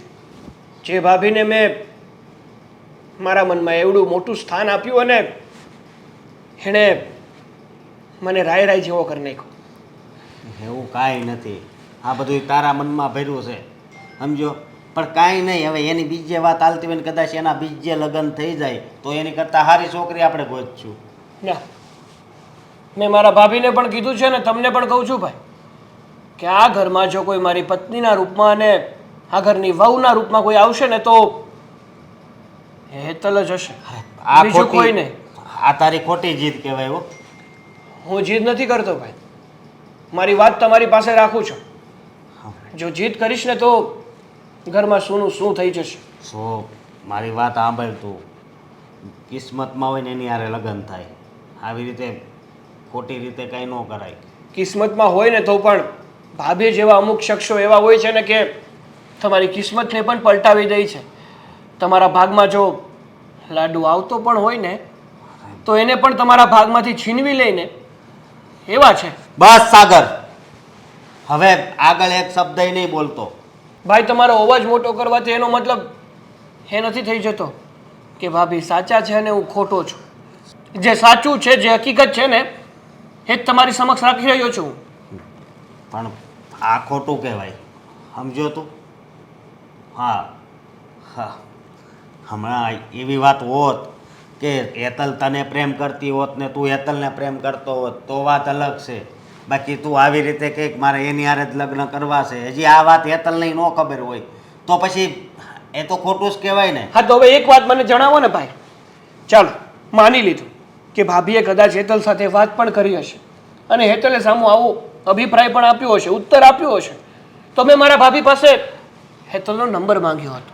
જે ભાભીને મેં મારા મનમાં એવડું મોટું સ્થાન આપ્યું અને એણે મને રાય રાય જેવો કરી નાખ્યો. એવું કાંઈ નથી, આ બધું તારા મનમાં ભર્યું છે, સમજો. પણ કાંઈ નહીં, હવે એની બીજે વાત હાલતી હોય ને કદાચ એના બીજે લગ્ન થઈ જાય તો એની કરતાં સારી છોકરી આપણે ગોતશું. ના, મેં મારા ભાભીને પણ કીધું છે ને તમને પણ કહું છું ભાઈ કે આ ઘરમાં જો કોઈ મારી પત્નીના રૂપમાં અને આ ઘરની વહુના રૂપમાં કોઈ આવશે ને તો એ હેતલ જ હશે, આ બીજું કોઈ નહીં. આ તારી ખોટી જીદ કહેવાય. હો, હું જીદ નથી કરતો ભાઈ, મારી વાત તમારી પાસે રાખું છું. જો જીદ કરીશ ને તો ઘરમાં શુંનું શું થઈ જશે. સો મારી વાત સાંભળ તું. કિસ્મતમાં હોય ને એની હારે લગ્ન થાય. આવી રીતે ખોટી રીતે કંઈ ન કરાય. કિસ્મતમાં હોય ને તો પણ ભાભી જેવા અમુક શખ્સો એવા હોય છે ને કે તમારી કિસ્મતને પણ પલટાવી દે છે. તમારા ભાગમાં જો લાડુ આવતો પણ હોય ને તો એને પણ તમારા ભાગમાંથી છીનવી લઈને એવા છે. બસ સાગર, હવે આગળ એક શબ્દ નહીં બોલતો. ભાઈ તમારો અવાજ મોટો કરવાથી એનો મતલબ એ નથી થઈ જતો કે ભાભી સાચા છે અને હું ખોટો છું. જે સાચું છે, જે હકીકત છે ને એ જ તમારી સમક્ષ રાખી રહ્યો છું. પણ આ ખોટું કહેવાય, સમજો તું? હા હા, હમણાં એવી વાત હોત કે હેતલ તને પ્રેમ કરતી હોત ને તું હેતલને પ્રેમ કરતો હોત તો વાત અલગ છે. બાકી તું આવી રીતે કંઈક મારે એની હારે જ લગ્ન કરવા છે, હજી આ વાત હેતલને ન ખબર હોય તો પછી એ તો ખોટું જ કહેવાય ને. હા, તો હવે એક વાત મને જણાવો ને ભાઈ. ચાલો માની લીધું કે ભાભીએ કદાચ હેતલ સાથે વાત પણ કરી હશે અને હેતલે સામું આવો અભિપ્રાય પણ આપ્યો હશે, ઉત્તર આપ્યો હશે. તો મેં મારા ભાભી પાસે હેતલનો નંબર માંગ્યો હતો,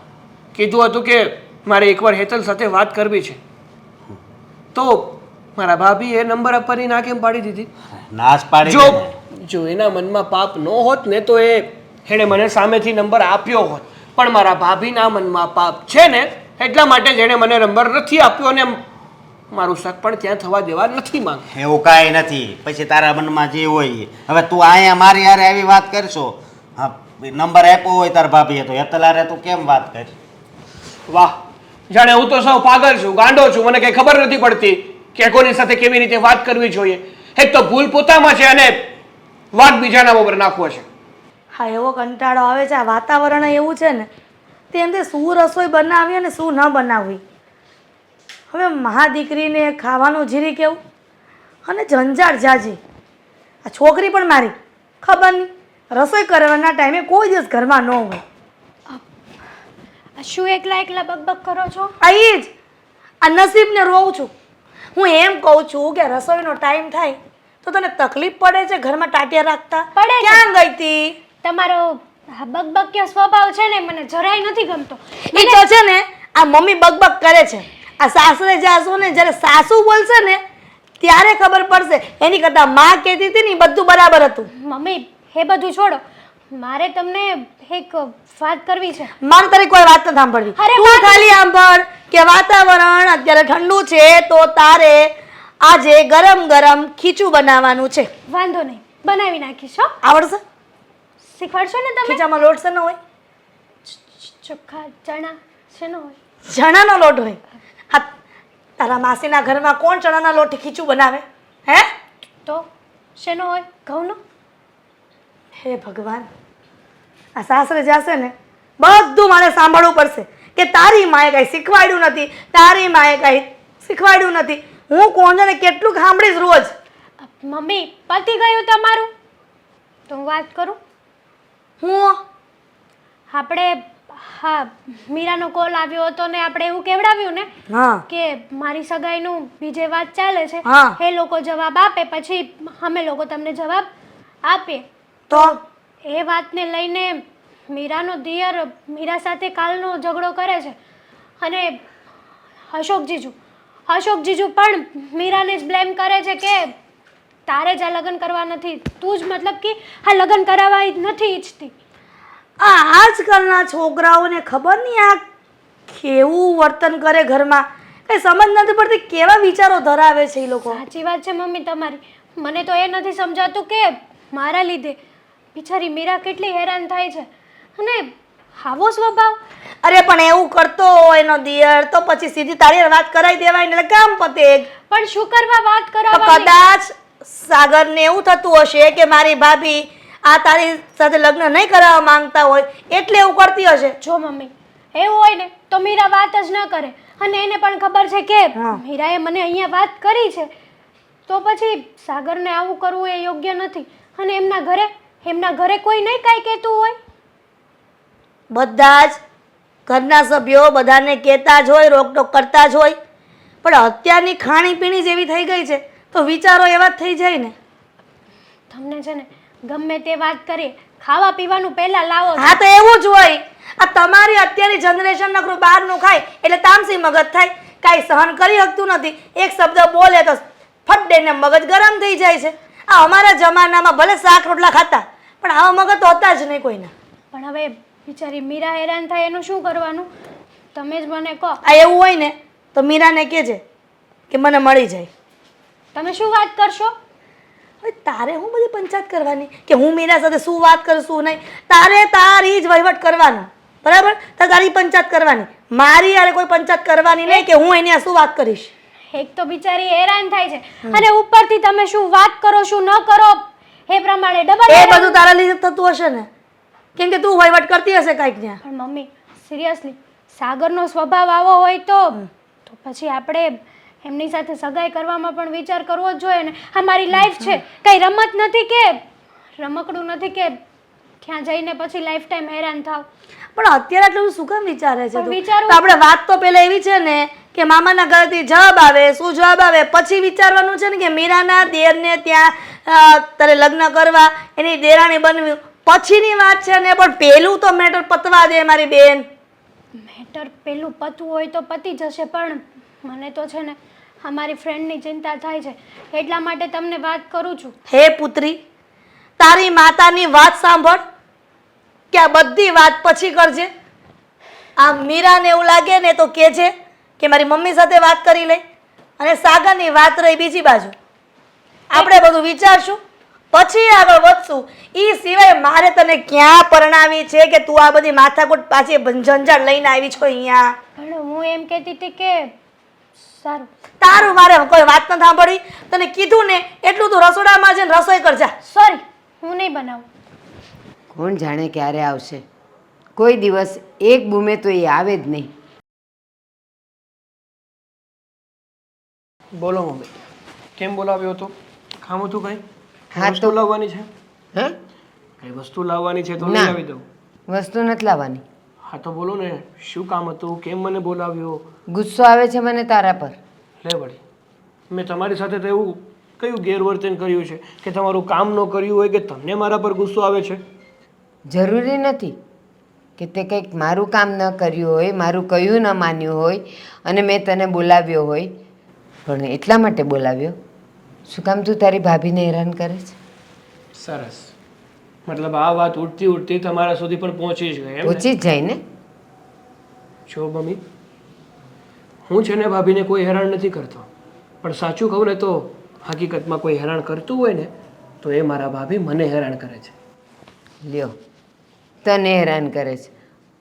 કીધું હતું કે મારે એકવાર હેતલ સાથે વાત કરવી છે. તો મારા ભાભી એ નંબર આપવાની ના કેમ પાડી દીધી? નાશ પાડી જો દે ને. જો એના મનમાં પાપ ન હોત ને તો એણે મને સામેથી નંબર આપ્યો હોત. પણ મારા ભાભીના મનમાં પાપ છે ને એટલા માટે જ એણે મને નંબર નથી આપ્યો અને મારું શક પણ ત્યાં થવા દેવા નથી માંગતો. એવું કાંઈ નથી. પછી તારા મનમાં જે હોય એ. હવે તું અહીંયા મારી હારે આવી વાત કરશો, હા, નંબર આપ્યો હોય તારા ભાભીએ તો હેતલ હારે તું કેમ વાત કરી? વાહ, જાણે હું તો સૌ પાગલ છું, ગાંડો છું, મને કઈ ખબર નથી પડતી કે કોની સાથે કેવી રીતે વાત કરવી જોઈએ. એક તો ભૂલ પોતામાં છે અને વાત બીજાના ઉપર નાખવો છે. હા, એવો કંટાળો આવે છે. આ વાતાવરણ એવું છે ને તેમ તે શું રસોઈ બનાવી અને શું ન બનાવવી. હવે મહા દીકરીને ખાવાનું જીરી કેવું અને જંજાળ જાજી. આ છોકરી પણ મારી ખબર નહીં રસોઈ કરવાના ટાઈમે કોઈ દિવસ ઘરમાં ન હોય. શું એકલા એકલા બકબક કરો છો? અહીં જ આ નસીબને રોઉં છું. હું એમ કહું છું કે રસોઈનો ટાઈમ થાય તો તને તકલીફ પડે છે ઘરમાં ટાટિયા રાખતા? પડે છે. ક્યાં ગઈ હતી? તમારો આ બકબકિયો સ્વભાવ છે ને મને જરાય નથી ગમતો. એ તો છે ને આ મમ્મી બકબક કરે છે. આ સાસરે જાશો ને જ્યારે સાસુ બોલશે ને ત્યારે ખબર પડશે. એની કરતાં માં કહેતી હતી ને ઈ બધું બરાબર હતું. મમ્મી એ બધું છોડો, મારે તમને એક વાત કરવી છે. મારે તારી કોઈ વાત નથી સાંભળવી. અરે તું ખાલી સાંભળ કે વાતાવરણ અત્યારે ઠંડુ છે તો તારે આજે ગરમ ગરમ ખીચું બનાવવાનું છે. વાંધો નહીં, બનાવી નાખીશ. હો, આવડશે? શીખવાડશો ને તમે? ખીચામાં લોટ છે ન હોય? ચોખ્ખા ચણા છે ને હોય? ચણાનો લોટ હોય. હા, તારા માસીના ઘરમાં કોણ ચણાના લોટથી ખીચું બનાવે? હે? તો શેનો હોય? ઘઉંનો? હે ભગવાન, આ સાસરે જશે ને બધું મારે સાંભળવું પડશે કે તારી માએ કાંઈ શીખવાડ્યું નથી, તારી માએ કાંઈ શીખવાડ્યું નથી. હું કોણ ને કેટલું સાંભળીશ રોજ. મમ્મી પતી ગયું તમારું તો હું વાત કરું. હું આપણે હા મીરાનો કોલ આવ્યો હતો ને આપણે એવું કહેવડાવ્યું ને હા કે મારી સગાઈનું બીજે વાત ચાલે છે. હા. એ લોકો જવાબ આપે પછી અમે લોકો તમને જવાબ આપીએ. તો એ વાતને લઈને મીરાનો દિયર મીરા સાથે કાલનો ઝઘડો કરે છે અને અશોક જીજુ પણ મીરાને જ બ્લેમ કરે છે કે તારે જ આ લગ્ન કરવા નથી, તું જ મતલબ કે આ લગ્ન કરાવવા નથી ઈચ્છતી. આ આજકાલના છોકરાઓને ખબર નહીં આ કેવું વર્તન કરે ઘરમાં. કઈ સમજ નથી પડતી કેવા વિચારો ધરાવે છે એ લોકો. સાચી વાત છે મમ્મી તમારી. મને તો એ નથી સમજાતું કે મારા લીધે બિચારી મીરા કેટલી હેરાન થાય છે અને આવો સ્વભાવ. અરે પણ એવું કરતો હોય એનો દિયર તો પછી સીધી તારી હારે વાત કરાવી દેવાય ને એટલે કામ પતે. પણ શું કરવા વાત તો કરાવવાની? કદાચ સાગરને એવું થતું હશે કે મારી ભાભી આ તારી સાથે લગ્ન નહીં કરાવવા માંગતા હોય એટલે એવું કરતી હશે. જો મમ્મી એવું હોય ને તો મીરા વાત જ ન કરે અને એને પણ ખબર છે કે હા. મીરાએ મને અહીંયા વાત કરી છે તો પછી સાગરને આવું કરવું એ યોગ્ય નથી. અને એમના ઘરે કોઈ નહીં કાંઈ કહેતું હોય. બધા જ ઘરના સભ્યો બધાને કહેતા જ હોય, રોકટોક કરતા જ હોય, પણ અત્યારની ખાણીપીણી જેવી થઈ ગઈ છે તો વિચારો એવા જ થઈ જાય ને. તમને છે ને ગમે તે વાત કરીએ ખાવા પીવાનું પહેલા લાવો છો. હા તો એવું જ હોય. આ તમારી અત્યારની જનરેશન નકરું બહારનું ખાય એટલે તામસી મગજ થાય, કાંઈ સહન કરી શકતું નથી. એક શબ્દ બોલે તો ફટ દઈને મગજ ગરમ થઈ જાય છે. આ અમારા જમાનામાં ભલે શાક રોટલા ખાતા પણ આવા મગજ તો હતા જ નહીં કોઈના. પણ હવે બિચારી મીરા હેરાન થાય એનું શું કરવાનું? તમે જ મને કહો. આ એવું હોય ને તો મીરાને કહેજે કે મને મળી જાય. તમે શું વાત કરશો? હવે તારે હું બધી પંચાયત કરવાની કે હું મીરા સાથે શું વાત કરું શું નહીં? તારે તારી જ વહીવટ કરવાનો, બરાબર? તારી પંચાયત કરવાની, મારી યાર કોઈ પંચાયત કરવાની નહીં કે હું એની શું વાત કરીશ. એક તો બિચારી હેરાન થાય છે અને ઉપરથી તમે શું વાત કરો શું ન કરો એ પ્રમાણે ડબલ. એ બધું તારા લીધે થતું હશે ને, કેમ કે તું વહીવટ કરતી હશે કાંઈક ત્યાં. પણ મમ્મી સિરિયસલી સાગરનો સ્વભાવ આવો હોય તો પછી આપણે એમની સાથે સગાઈ કરવામાં પણ વિચાર કરવો જ જોઈએ ને. આ મારી લાઈફ છે, કઈ રમત નથી કે રમકડું નથી કે ક્યાં જઈને પછી લાઈફ ટાઈમ હેરાન થાવ. પણ અત્યારે આટલું શું કામ વિચારે છે પણ તું? વિચારવું- તો આપણે વાત તો પહેલા એવી છે ને કે મામાના ઘરેથી જવાબ આવે, શું જવાબ આવે પછી વિચારવાનું છે ને કે મીરાના દેરને ત્યાં તારે લગ્ન કરવા, એની દેરાણી બનવી પછીની વાત છે ને. પણ પહેલું તો મેટર પતવા દે મારી બેન. મેટર પેલું પતવું હોય તો પતી જશે, પણ મને તો છે ને અમારી ફ્રેન્ડની ચિંતા થાય છે એટલા માટે તમને વાત કરું છું. હે પુત્રી, તારી માતાની વાત સાંભળ કે આ બધી વાત પછી કરજે. આ મીરાને એવું લાગે ને તો કહેજે કે મારી મમ્મી સાથે વાત કરી લઈ, અને સાગરની વાત રહી બીજી બાજુ. આપણે બધું વિચારશું પછી આગળ વધશું. એ સિવાય મારે તને ક્યાં પરણાવી છે કે તું આ બધી માથાકૂટ પાછી ઝંઝટ લઈને આવી છો અહીંયા? પણ હું એમ કહેતી હતી કે સારું તારું મારે કોઈ વાત ન સાંભળવી. તને કીધું ને એટલું તું રસોડામાં જઈને રસોઈ કરજા. સોરી હું નહીં બનાવું. કોણ જાણે ક્યારે આવશે? કોઈ દિવસ એક બૂમે તો એ આવે જ નહીં. બોલો મમ્મી, કેમ બોલાવ્યો હતો? કામ હતું કઈ? હા વસ્તુ લાવવાની છે? હે? કઈ વસ્તુ લાવવાની છે તો લઈ ના. આવી દઉં. વસ્તુ નથી લાવવાની. હા તો બોલો ને, શું કામ હતું? કેમ મને બોલાવ્યો? ગુસ્સો આવે છે મને તારા પર. લે વળી, મેં તમારી સાથે તો એવું કયું ગેરવર્તન કર્યું છે કે તમારું કામ ન કર્યું હોય કે તમને મારા પર ગુસ્સો આવે છે? જરૂરી નથી કે તે કંઈક મારું કામ ન કર્યું હોય, મારું કહ્યું ન માન્યું હોય અને મેં તને બોલાવ્યો હોય. પણ એટલા માટે બોલાવ્યો શું કામ તું તારી ભાભીને હેરાન કરે છે? સરસ, મતલબ આ વાત ઉડતી ઉડતી તમારા સુધી પણ પહોંચી જ ગઈ એમ ને? પહોંચી જ જાય ને. જો મમ્મી, હું છે ને ભાભીને કોઈ હેરાન નથી કરતો, પણ સાચું કહું ને તો હકીકતમાં કોઈ હેરાન કરતું હોય ને તો એ મારા ભાભી મને હેરાન કરે છે. લ્યો, તને હેરાન કરે છે.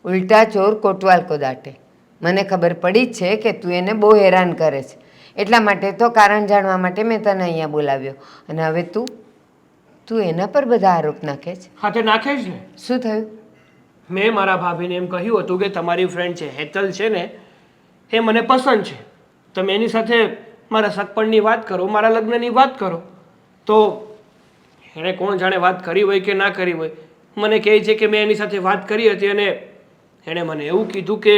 ઉલટા ચોર કોટવાલ કો દાટે. મને ખબર પડી જ છે કે તું એને બહુ હેરાન કરે છે, એટલા માટે તો કારણ જાણવા માટે મેં તને અહીંયા બોલાવ્યો. અને હવે તું એના પર બધા આરોપ નાખે છે. હા તે નાખે જ ને. શું થયું? મેં મારા ભાભીને એમ કહ્યું હતું કે તમારી ફ્રેન્ડ છે હેતલ છે ને, એ મને પસંદ છે, તમે એની સાથે મારા સગપણની વાત કરો, મારા લગ્નની વાત કરો. તો એણે કોણ જાણે વાત કરી હોય કે ના કરી હોય, મને કહે છે કે મેં એની સાથે વાત કરી હતી અને એણે મને એવું કીધું કે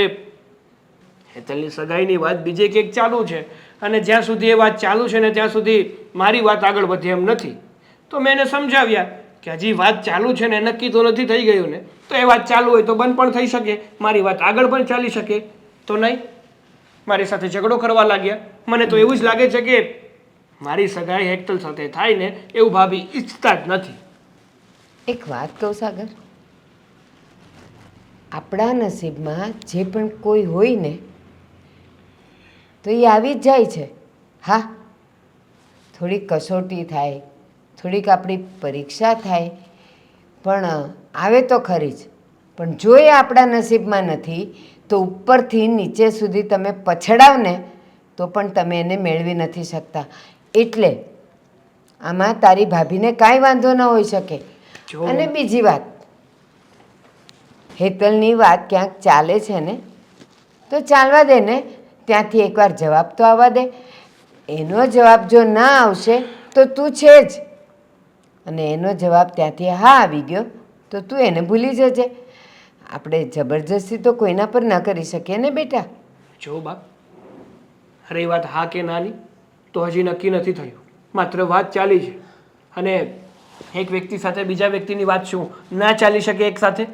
હેતલની સગાઈની વાત બીજે ક્યાંક ચાલુ છે અને જ્યાં સુધી એ વાત ચાલુ છે ને ત્યાં સુધી મારી વાત આગળ વધે એમ નથી. તો મેં એને સમજાવ્યા કે હજી વાત ચાલુ છે ને નક્કી તો નથી થઈ ગયું ને, તો એ વાત ચાલુ હોય તો બંધ પણ થઈ શકે, મારી વાત આગળ પણ ચાલી શકે. તો નહીં, મારી સાથે ઝઘડો કરવા લાગ્યા. મને તો એવું જ લાગે છે કે મારી સગાઈ હેતલ સાથે થાય ને એવું ભાભી ઈચ્છતા જ નથી. એક વાત કહું સાગર, આપણા નસીબમાં જે પણ કોઈ હોય ને તો એ આવી જ જાય છે. હા, થોડીક કસોટી થાય, થોડીક આપણી પરીક્ષા થાય, પણ આવે તો ખરી જ. પણ જો એ આપણા નસીબમાં નથી તો ઉપરથી નીચે સુધી તમે પછડાવ ને તો પણ તમે એને મેળવી નથી શકતા. એટલે આમાં તારી ભાભીને કાંઈ વાંધો ન હોઈ શકે. અને બીજી વાત, હેતલની વાત ક્યાંક ચાલે છે ને તો ચાલવા દે ને, ત્યાંથી એકવાર જવાબ તો આવવા દે. એનો જવાબ જો ના આવશે તો તું છે જ, અને એનો જવાબ ત્યાંથી હા આવી ગયો તો તું એને ભૂલી જજે. આપણે જબરજસ્તી તો કોઈના પર ન કરી શકીએ ને બેટા. જો બા, રહી વાત હા કે નાની તો હજી નક્કી નથી થયું, માત્ર વાત ચાલી છે. અને એક વ્યક્તિ સાથે બીજા વ્યક્તિની વાત શું ના ચાલી શકે એક સાથે?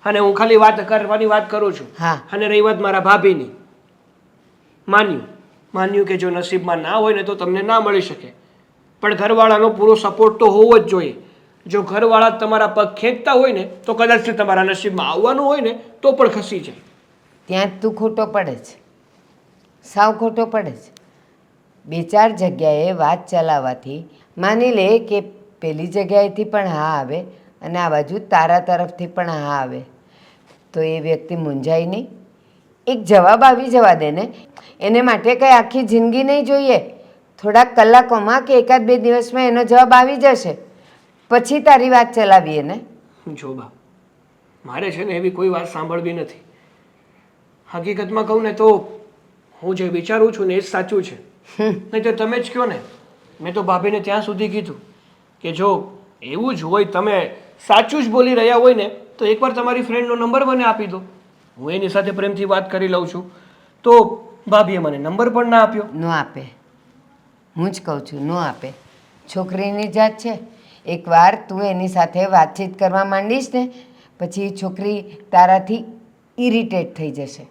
અને હું ખાલી વાત કરવાની વાત કરું છું. હા. અને રહી વાત મારા ભાભીની, માન્યું માન્યું કે જો નસીબમાં ના હોય ને તો તમને ના મળી શકે, પણ ઘરવાળાનો પૂરો સપોર્ટ તો હોવો જ જોઈએ. જો ઘરવાળા તમારા પગ ખેંચતા હોય ને તો કદાચ તમારા નસીબમાં આવવાનું હોય ને તો પણ ખસી જાય. ત્યાં જ તું ખોટો પડે છે, સાવ ખોટો પડે છે. 2-4 જગ્યાએ વાત ચલાવવાથી માની લે કે પેલી જગ્યાએથી પણ હા આવે અને આ બાજુ તારા તરફથી પણ હા આવે તો એ વ્યક્તિ મૂંઝાય નહીં. એક જવાબ આવી જવા દે ને. એને માટે કંઈ આખી જિંદગી નહીં જોઈએ. થોડાક કલાકોમાં કે 1-2 દિવસમાં એનો જવાબ આવી જશે, પછી તારી વાત ચલાવીએ ને. જો બા, મારે છે ને એવી કોઈ વાત સાંભળવી નથી. હકીકતમાં કહું ને તો હું જે વિચારું છું ને એ જ સાચું છે. નહીં તો તમે જ કહો ને. મેં તો ભાભીને ત્યાં સુધી કીધું કે જો એવું જ હોય, તમે સાચું જ બોલી રહ્યા હોય ને તો એકવાર તમારી ફ્રેન્ડનો નંબર મને આપી દો, હું એની સાથે પ્રેમથી વાત કરી લઉં છું. તો ભાભીએ મને નંબર પણ ના આપ્યો. ન આપે, હું જ કહું છું, ન આપે. છોકરીની જાત છે. એકવાર તું એની સાથે વાતચીત કરવા માંડીશ ને પછી એ છોકરી તારાથી ઇરિટેટ થઈ જશે,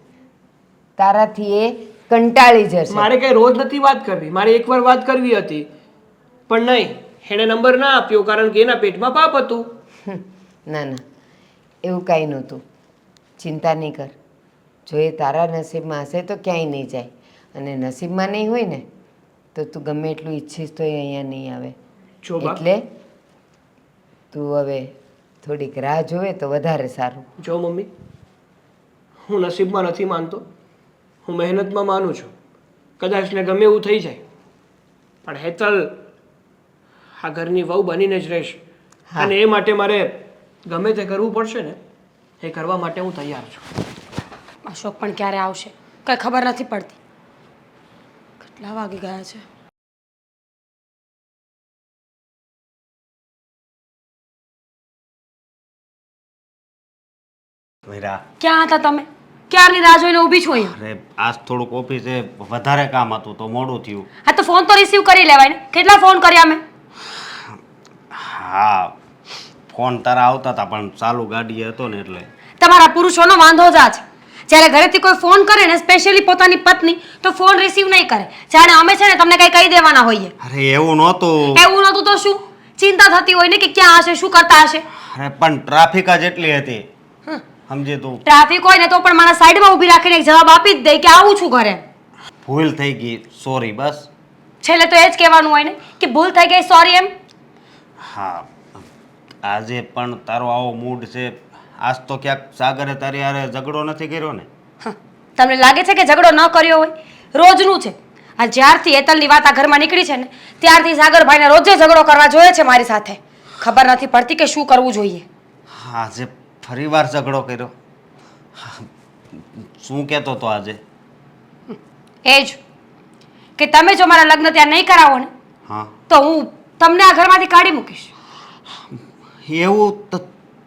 તારાથી એ કંટાળી જશે. મારે કઈ રોજ નથી વાત કરવી, મારે એકવાર વાત કરવી હતી પણ નહીં, એણે નંબર ના આપ્યો કારણ કે એના પેટમાં પાપ હતું. ના ના, એવું કાંઈ નહોતું. ચિંતા નહીં કર. જો એ તારા નસીબમાં હશે તો ક્યાંય નહીં જાય, અને નસીબમાં નહીં હોય ને તો તું ગમે એટલું ઈચ્છીશ તો એ અહીંયા નહીં આવે. જો બા, એટલે તું હવે થોડીક રાહ જોવે તો વધારે સારું. જો મમ્મી, હું નસીબમાં નથી માનતો, હું મહેનતમાં માનું છું. કદાચ ને ગમે એવું થઈ જાય પણ હેતલ આ ઘરની વહુ બનીને જ રહેશે. હા. અને એ માટે મારે ગમે તે કરવું પડશે ને એ કરવા માટે હું તૈયાર છું. અશોક પણ ક્યારે આવશે કંઈ ખબર નથી પડતી. કેટલા વાગી ગયા છે? મીરા, ક્યાં હતા તમે? ક્યારની રાહ જોઈને ઊભી છું અહીંયા. અરે આજ થોડુંક ઓફિસે વધારે કામ હતું તો મોડું થયું. હા તો ફોન તો રિસીવ કરી લેવાય ને. કેટલા ફોન કર્યા મેં? હા, ફોન તારા આવતા હતા પણ ચાલુ ગાડી હતો ને એટલે. તમારા પુરુષોનો વાંધો જ આ છે. જ્યારે ઘરેથી કોઈ ફોન કરે ને સ્પેશિયલી પોતાની પત્ની તો ફોન રિસીવ નહીં કરે. જાણે અમે છે ને તમને કંઈ કહી દેવાના હોઈએ. અરે એવું નહોતું. એવું નહોતું તો શું? ચિંતા થતી હોય ને કે ક્યાં હશે, શું કરતા હશે. અરે પણ ટ્રાફિક જ એટલી હતી, સમજે તું. ટ્રાફિક હોય ને તો પણ મારા સાઈડમાં ઊભી રાખીને એક જવાબ આપી જ દે કે આવું છું ઘરે. ભૂલ થઈ ગઈ, સોરી. બસ છેલ્લે તો એ જ કહેવાનું હોય ને કે ભૂલ થઈ ગઈ, સોરી એમ. હા, આજે પણ તારો આવો મૂડ છે. આજ તો ક્યાંક સાગરે તારી હારે ઝઘડો નથી કર્યો ને? હા, તમને લાગે છે કે ઝઘડો ન કર્યો હોય? રોજનું છે. આ જ્યારથી હેતલની વાત આ ઘરમાં નીકળી છે ને ત્યારથી સાગરભાઈને રોજે ઝઘડો કરવા જોઈએ છે મારી સાથે. ખબર નથી પડતી કે શું કરવું જોઈએ. આજે ફરીવાર ઝઘડો કર્યો. શું કહેતો તો આજે? એ જ કે તમે જો મારા લગ્ન ત્યાં નહીં કરાવો ને હા, તો હું તમને આ ઘરમાંથી કાઢી મૂકીશ. એવું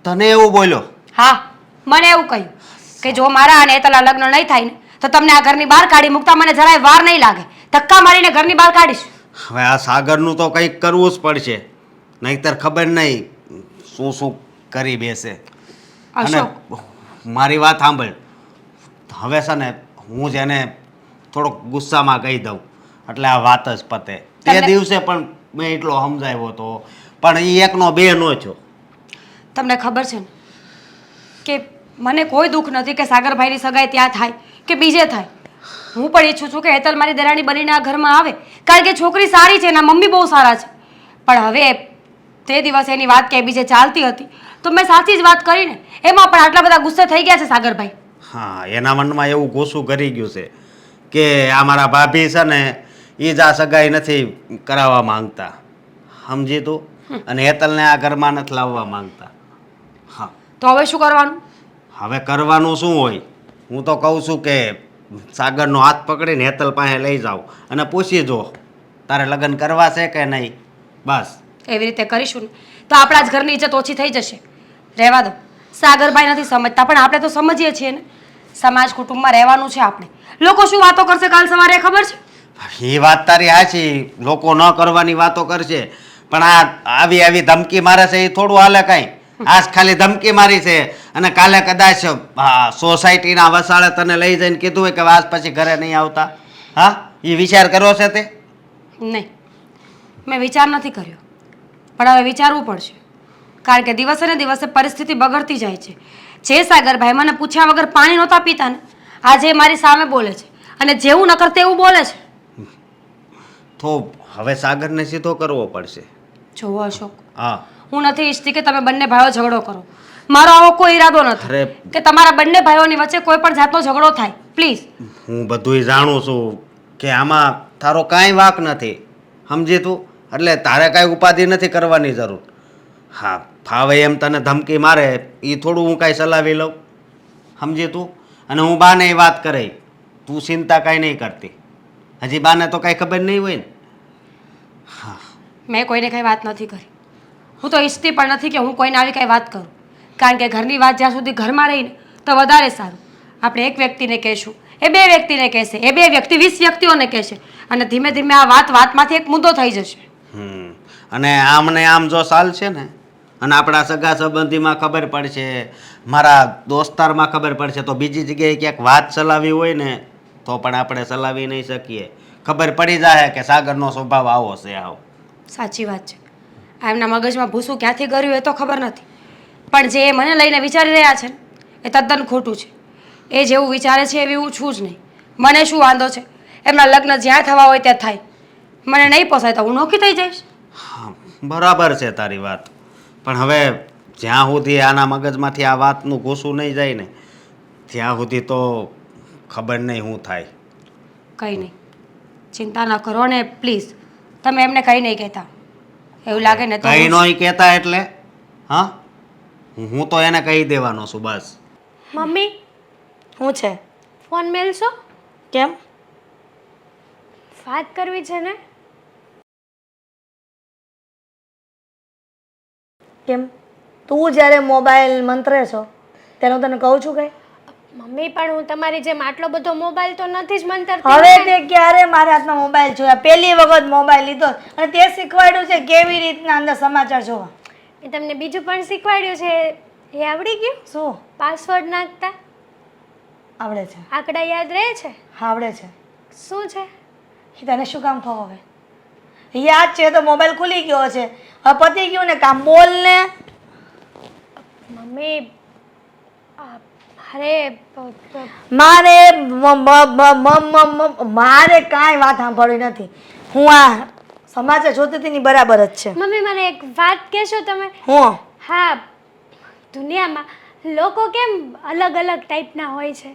તને એવું બોલ્યો? હા, મને એવું કહ્યું કે જો મારા અને હેતલના લગ્ન નહીં થાય ને તો તમને આ ઘરની બહાર કાઢી મૂકતા મને જરાય વાર નહીં લાગે. ધક્કા મારીને ઘરની બહાર કાઢીશ. હવે આ સાગરનું તો કંઈક કરવું જ પડશે, નહીંતર ખબર નહીં શું શું કરી બેસે. અને અશોક, મારી વાત સાંભળ. હવે છે ને હું જ એને થોડોક ગુસ્સામાં કહી દઉં એટલે આ વાત જ પતે. તે દિવસે પણ મેં એટલો સમજાવ્યો હતો પણ એ એકનો બે નો છો. તમને ખબર છે ને કે મને કોઈ દુઃખ નથી કે સાગરભાઈની સગાઈ ત્યાં થાય કે બીજે થાય. હું પણ ઈચ્છું છું કે હેતલ મારી દેરાણી બનીને આ ઘરમાં આવે કારણ કે છોકરી સારી છે, એના મમ્મી બહુ સારા છે. પણ હવે તે દિવસે એની વાત કે બીજે ચાલતી હતી તો મેં સાચી જ વાત કરીને એમાં પણ આટલા બધા ગુસ્સે થઈ ગયા છે સાગરભાઈ. હા, એના મનમાં એવું ગુસ્સું કરી ગયું છે કે આ મારા ભાભી છે ને એ જ આ સગાઈ નથી કરાવવા માંગતા, સમજી તું? અને હેતલને આ ઘરમાં નથી લાવવા માંગતા. હા, તો હવે શું કરવાનું? હવે કરવાનું શું હોય? હું તો કહું છું કે સાગરનો હાથ પકડીને હેતલ પાસે લઈ જાઓ અને પૂછી જો તારે લગ્ન કરવા છે કે નહીં. બસ એવી રીતે કરીશું ને તો આપણા જ ઘરની ઇજ્જત ઓછી થઈ જશે. રહેવા દો, સાગરભાઈ નથી સમજતા પણ આપણે તો સમજીએ છીએ ને. સમાજ કુટુંબમાં રહેવાનું છે આપણે. લોકો શું વાતો કરશે કાલ સવારે ખબર છે? એ વાત તારી સાચી, લોકો ન કરવાની વાતો કરશે પણ આ આવી આવી ધમકી મારે છે એ થોડું હાલે કાંઈ. આજ ખાલી ધમકી મારી છે અને કાલે કદાચ સોસાયટીના વસાળે તને લઈ જઈને કીધું હોય કે આજ પછી ઘરે નહીં આવતા. હા, એ વિચાર કર્યો છે તે? નહીં, મેં વિચાર નથી કર્યો, પણ હવે વિચારવું પડશે. કારણ કે દિવસે ને દિવસે પરિસ્થિતિ બગડતી જાય છે. જે સાગરભાઈ મને પૂછ્યા વગર પાણી નહોતા પીતા ને, આજે મારી સામે બોલે છે અને જેવું ન કરતે એવું બોલે છે. તો હવે સાગરને સીધો કરવો પડશે. જોવો અશોક, હા. હું નથી ઈચ્છતી કે તમે બંને ભાઈઓ ઝઘડો કરો. મારો આવો કોઈ ઈરાદો નથી અરે. કે તમારા બંને ભાઈઓની વચ્ચે કોઈ પણ જાતનો ઝઘડો થાય. પ્લીઝ. હું બધુંય જાણું છું કે આમાં તારો કાંઈ વાંક નથી, સમજી તું? એટલે તારે કાંઈ ઉપાધિ નથી કરવાની જરૂર. હા, ફાવે એમ તને ધમકી મારે એ થોડું હું કાંઈ સલાવી લઉં, સમજી તું? અને હું બાને એ વાત કરે, તું ચિંતા કાંઈ નહીં કરતી. હજી બાને તો કાંઈ ખબર નહીં હોય ને. મેં કોઈને કંઈ વાત નથી કરી. હું તો ઈચ્છતી પણ નથી કે હું કોઈને આવી કંઈ વાત કરું. કારણ કે ઘરની વાત જ્યાં સુધી ઘરમાં રહીને તો વધારે સારું. આપણે એક વ્યક્તિને કહેશું, એ બે વ્યક્તિને કહેશે, એ બે વ્યક્તિ 20 વ્યક્તિઓને કહેશે અને ધીમે ધીમે આ વાતમાંથી એક મુદ્દો થઈ જશે. અને આમ ને આમ જો ચાલશે ને, અને આપણા સગા સંબંધીમાં ખબર પડશે, મારા દોસ્તારમાં ખબર પડશે, તો બીજી જગ્યાએ ક્યાંક વાત ચલાવી હોય ને તો પણ આપણે ચલાવી નહીં શકીએ. ખબર પડી જાય કે સાગરનો સ્વભાવ આવો છે. આવો સાચી વાત છે. આ એમના મગજમાં ભૂસું ક્યાંથી કર્યું એ તો ખબર નથી, પણ જે એ મને લઈને વિચારી રહ્યા છે ને એ તદ્દન ખોટું છે. એ જેવું વિચારે છે એવી હું છું જ નહીં. મને શું વાંધો છે, એમના લગ્ન જ્યાં થવા હોય ત્યાં થાય. મને નહીં પોસાય તો હું નોખી થઈ જઈશ. હા, બરાબર છે તારી વાત, પણ હવે જ્યાં સુધી આના મગજમાંથી આ વાતનું ઘૂસું નહીં જાય ને ત્યાં સુધી તો ખબર નહીં શું થાય. કંઈ નહીં, ચિંતા ન કરો ને પ્લીઝ. તમે એમને કંઈ નહીં કહેતા, એવું લાગે ને તો કંઈ નહીં કહેતા એટલે? હા, હું તો એને કહી દેવાનો છું બસ. મમ્મી, શું છે? ફોન મેલશો? કેમ? વાત કરવી છે ને. કેમ? તું જ્યારે મોબાઈલ મંત્રે છો ત્યારે હું તને કહું છું કંઈ? મમ્મી, પણ હું તમારી જેમ આટલો બધો મોબાઈલ તો નથી જ મંતરતી. હવે તે ક્યારે મારા હાથમાં મોબાઈલ જોયા? પહેલી વખત મોબાઈલ લીધો અને તે શીખવાડ્યું છે કેવી રીતના અંદર સમાચાર જોવા. મેં તમને બીજું પણ શીખવાડ્યું છે, એ આવડી ગયું? શું પાસવર્ડ નાખતા આવડે છે? આંકડા યાદ રહે છે? હા આવડે છે. શું છે? એ તને શું કામ ખબર હવે? યાદ છે તો મોબાઈલ ખુલી ગયો છે, હવે પતી ગયું ને કામ. બોલ ને. મમ્મી, અરે મારે મારે કાંઈ વાત સાંભળવી નથી. હું આ સમાચાર જોતી હતી ની બરાબર જ છે. મમ્મી, મને એક વાત કહેશો તમે? હું હા, દુનિયામાં લોકો કેમ અલગ અલગ ટાઈપના હોય છે?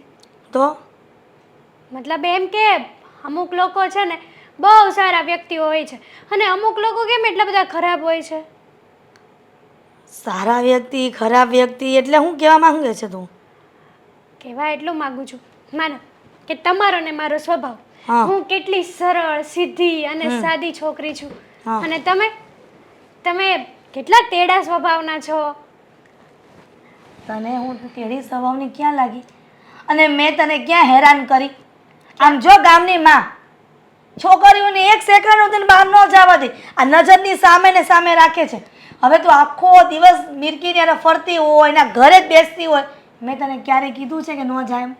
તો મતલબ એમ કે અમુક લોકો છે ને બહુ સારા વ્યક્તિઓ હોય છે અને અમુક લોકો કેમ એટલા બધા ખરાબ હોય છે? સારા વ્યક્તિ ખરાબ વ્યક્તિ એટલે હું કહેવા માંગે છે તું? કહેવા એટલું માગું છું, માનો કે તમારો ને મારો સ્વભાવ, હા. હું કેટલી સરળ સીધી અને સાદી છોકરી છું હા. અને તમે કેટલા તેડા સ્વભાવના છો. તને હું તેડી સ્વભાવની ક્યાં લાગી? અને મેં તને ક્યાં હેરાન કરી? આમ જો ગામની માં છોકરીઓને એક સેકન્ડ સુધી બહાર ન જવા દે, આ નજરની સામે ને સામે રાખે છે. હવે તું આખો દિવસ મિરકીને એને ફરતી હોય, એના ઘરે જ બેસતી હોય. મેં તને ક્યારે કીધું છે કે ન જાય એમ?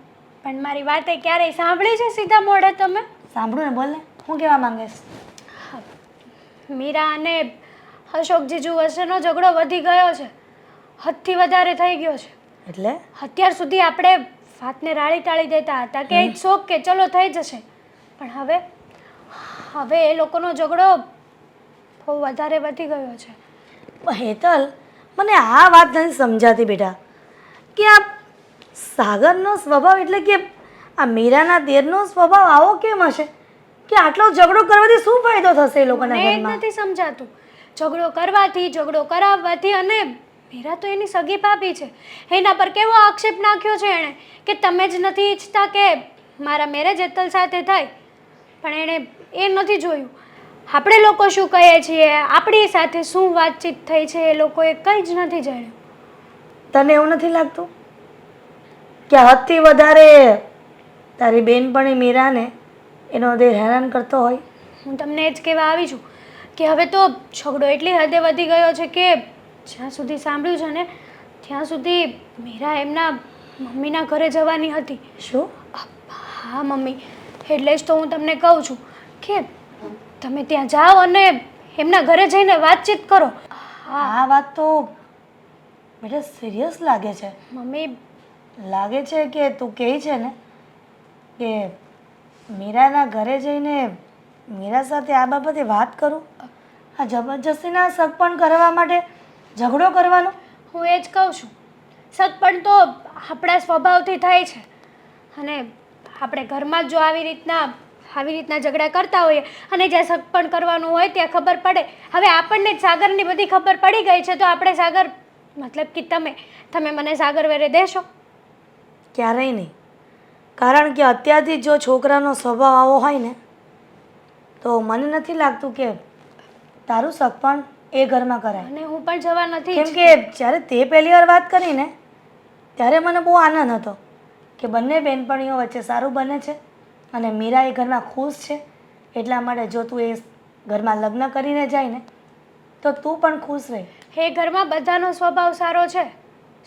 પણ મારી વાતે ક્યારેય સાંભળી છે સીધા મોઢે તમે? સાંભળું ને, બોલ ને, શું કહેવા માંગે છે? મીરા અને અશોક જીજુ વચ્ચેનો ઝઘડો વધી ગયો છે, હદથી વધારે થઈ ગયો છે. એટલે અત્યાર સુધી આપણે વાતને રાળી ટાળી દેતા હતા કે ઇટ્સ ઓકે, ચલો થઈ જશે, પણ હવે એ લોકોનો ઝઘડો બહુ વધારે વધી ગયો છે. હેતલ, મને આ વાત નથી સમજાતી બેટા કે આ સાગરનો સ્વભાવ એટલે કે આ મીરાના દેરનો સ્વભાવ આવો કેમ હશે કે આટલો ઝઘડો કરવાથી શું ફાયદો થશે એ લોકોના મને એ જ ઘરમાં? નથી સમજાતું. ઝઘડો કરવાથી, ઝઘડો કરાવવાથી, અને મીરા તો એની સગી ભાભી છે, એના પર કેવો આક્ષેપ નાખ્યો છે એણે કે તમે જ નથી ઈચ્છતા કે મારા મેરેજ હેતલ સાથે થાય. પણ એણે એ નથી જોયું આપણે લોકો શું કહીએ છીએ, આપણી સાથે શું વાતચીત થઈ છે, એ લોકોએ કંઈ જ નથી જાણ્યું. તને એવું નથી લાગતું કે હદથી વધારે તારી બેનપણી મીરાને એનો દેર હેરાન કરતો હોય? હું તમને એ જ કહેવા આવી છું કે હવે તો ઝઘડો એટલી હદે વધી ગયો છે કે જ્યાં સુધી સાંભળ્યું છે ને ત્યાં સુધી મીરા એમના મમ્મીના ઘરે જવાની હતી. શું? હા મમ્મી, એટલે જ તો હું તમને કહું છું કે તમે ત્યાં જાઓ અને એમના ઘરે જઈને વાતચીત કરો. આ વાત તો બેટા સિરિયસ લાગે છે. મમ્મી લાગે છે કે તું કહે છે ને કે મીરાના ઘરે જઈને મીરા સાથે આ બાબતે વાત કરું? આ જબરજસ્તીના સગપણ કરવા માટે ઝઘડો કરવાનો? હું એ જ કહું છું, સગપણ તો આપણા સ્વભાવથી થાય છે અને આપણે ઘરમાં જ જો આવી રીતના ઝઘડા કરતા હોઈએ અને જ્યાં સગપણ કરવાનું હોય ત્યાં ખબર પડે. હવે આપણને જ સાગરની બધી ખબર પડી ગઈ છે તો આપણે સાગર મતલબ કે તમે મને સાગર વેરે દેશો? ક્યારેય નહીં. કારણ કે અત્યારથી જો છોકરાનો સ્વભાવ આવો હોય ને તો મને નથી લાગતું કે તારું સગપણ એ ઘરમાં કરાય. અને હું પણ જવા નથી કેમ કે જ્યારે તે પહેલી વાર વાત કરી ને ત્યારે મને બહુ આનંદ હતો કે બંને બહેનપણીઓ વચ્ચે સારું બને છે અને મીરા એ ઘરમાં ખુશ છે. એટલા માટે જો તું એ ઘરમાં લગ્ન કરીને જાય ને તો તું પણ ખુશ રહે. એ ઘરમાં બધાનો સ્વભાવ સારો છે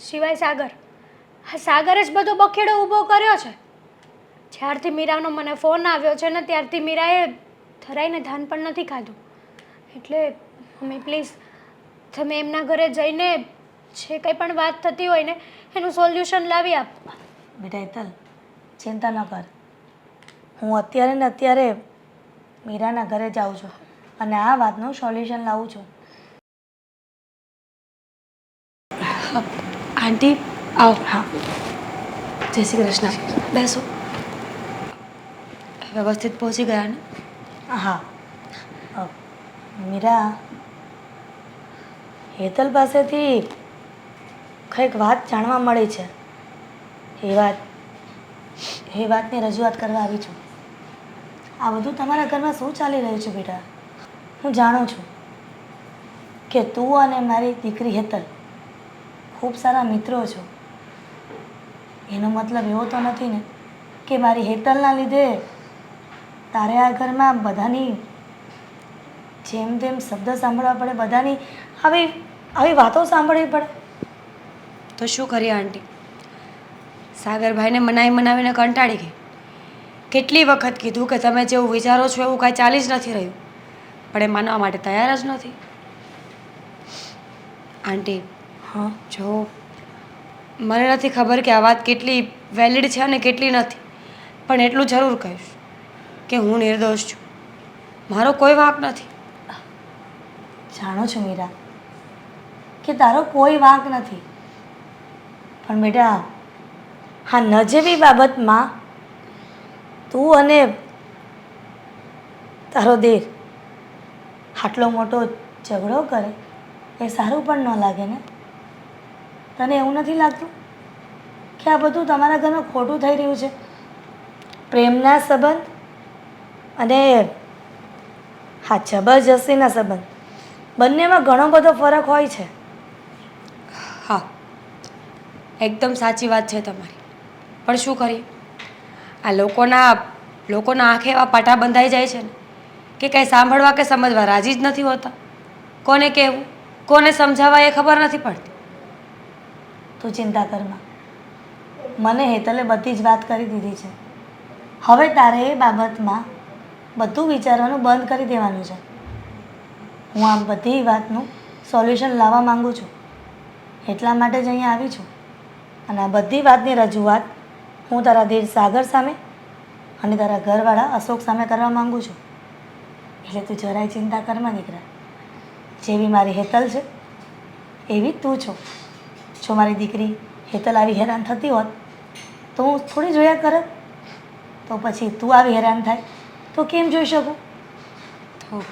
સિવાય સાગર. આ સાગરે જ બધો બખેડો ઊભો કર્યો છે. જ્યારથી મીરાનો મને ફોન આવ્યો છે ને ત્યારથી મીરાએ ધરાઈને ધાન પણ નથી ખાધું. એટલે મમ્મી પ્લીઝ તમે એમના ઘરે જઈને જે કંઈ પણ વાત થતી હોય ને એનું સોલ્યુશન લાવી આપ. બેટા હેતલ, ચિંતા ન કર. હું અત્યારે ને અત્યારે મીરાના ઘરે જાઉં છું અને આ વાતનું સોલ્યુશન લાવું છું. આંટી આવો. હા, જય શ્રી કૃષ્ણ. બેસો. વ્યવસ્થિત પહોંચી ગયા ને? હા. મીરા, હેતલ પાસેથી કંઈક વાત જાણવા મળી છે. એ વાતની રજૂઆત કરવા આવી છું. આ બધું તમારા ઘરમાં શું ચાલી રહ્યું છે બેટા? હું જાણું છું કે તું અને મારી દીકરી હેતલ ખૂબ સારા મિત્રો છો. એનો મતલબ એવો તો નથી ને કે મારી હેતલના લીધે તારે આ ઘરમાં બધાની જેમ તેમ શબ્દ સાંભળવા પડે, બધાની આવી વાતો સાંભળવી પડે? તો શું કરીએ આંટી? સાગરભાઈને મનાવીને કંટાળી ગઈ. કેટલી વખત કીધું કે તમે જેવું વિચારો છો એવું કાંઈ ચાલી જ નથી રહ્યું, પણ એ માનવા માટે તૈયાર જ નથી. આંટી, હા, જો મને નથી ખબર કે આ વાત કેટલી વેલિડ છે અને કેટલી નથી, પણ એટલું જરૂર કહીશ કે હું નિર્દોષ છું. મારો કોઈ વાંક નથી. જાણું છું મીરા કે તારો કોઈ વાંક નથી, પણ બેટા હા નજેવી બાબતમાં તું અને તારો દેર આટલો મોટો ઝઘડો કરે એ સારું પણ ન લાગે ને? તને એવું નથી લાગતું કે આ બધું તમારા ઘરમાં ખોટું થઈ રહ્યું છે? પ્રેમના સંબંધ અને હા જબરજસ્તીના સંબંધ બંનેમાં ઘણો બધો ફરક હોય છે. હા, એકદમ સાચી વાત છે તમારી, પણ શું કરીએ? આ લોકોના આંખે એવા પાટા બંધાઈ જાય છે ને કે કાંઈ સાંભળવા કે સમજવા રાજી જ નથી હોતા. કોને કહેવું, કોને સમજાવવા એ ખબર નથી પડતી. તું ચિંતા કરમાં. મને હેતલે બધી જ વાત કરી દીધી છે. હવે તારે એ બાબતમાં બધું વિચારવાનું બંધ કરી દેવાનું છે. હું આ બધી વાતનું સોલ્યુશન લાવવા માંગુ છું, એટલા માટે જ અહીંયા આવી છું. અને આ બધી વાતની રજૂઆત હું તારા દેર સાગર સામે અને તારા ઘરવાળા અશોક સામે કરવા માંગુ છું. એટલે તું જરાય ચિંતા કરમાં દીકરા. જેવી મારી હેતલ છે એવી તું છો. જો મારી દીકરી હેતલ આવી હેરાન થતી હોત તો હું થોડી જોયા કરત? તો પછી તું આવી હેરાન થાય તો કેમ જોઈ શકું? તો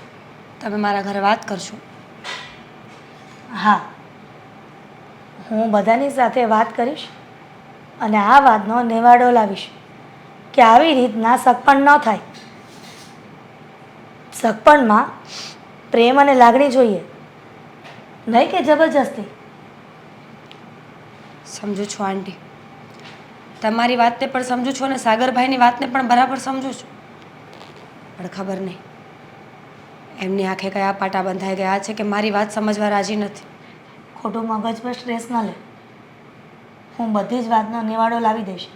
તમે મારા ઘરે વાત કરશો? હા, હું બધાની સાથે વાત કરીશ અને આ વાતનો નિવાડો લાવીશ કે આવી રીતના સગપણ ન થાય. સગપણમાં પ્રેમ અને લાગણી જોઈએ, નહીં કે જબરજસ્તી. સમજુ છું આંટી, તમારી વાતને પણ સમજુ છું અને સાગરભાઈની વાતને પણ બરાબર સમજુ છું, પણ ખબર નહીં એમની આંખે કયા પાટા બંધાઈ ગયા છે કે મારી વાત સમજવા રાજી નથી. ખોટું મગજ પર સ્ટ્રેસ ન લે. હું બધી જ વાતનો નિવાડો લાવી દઈશ.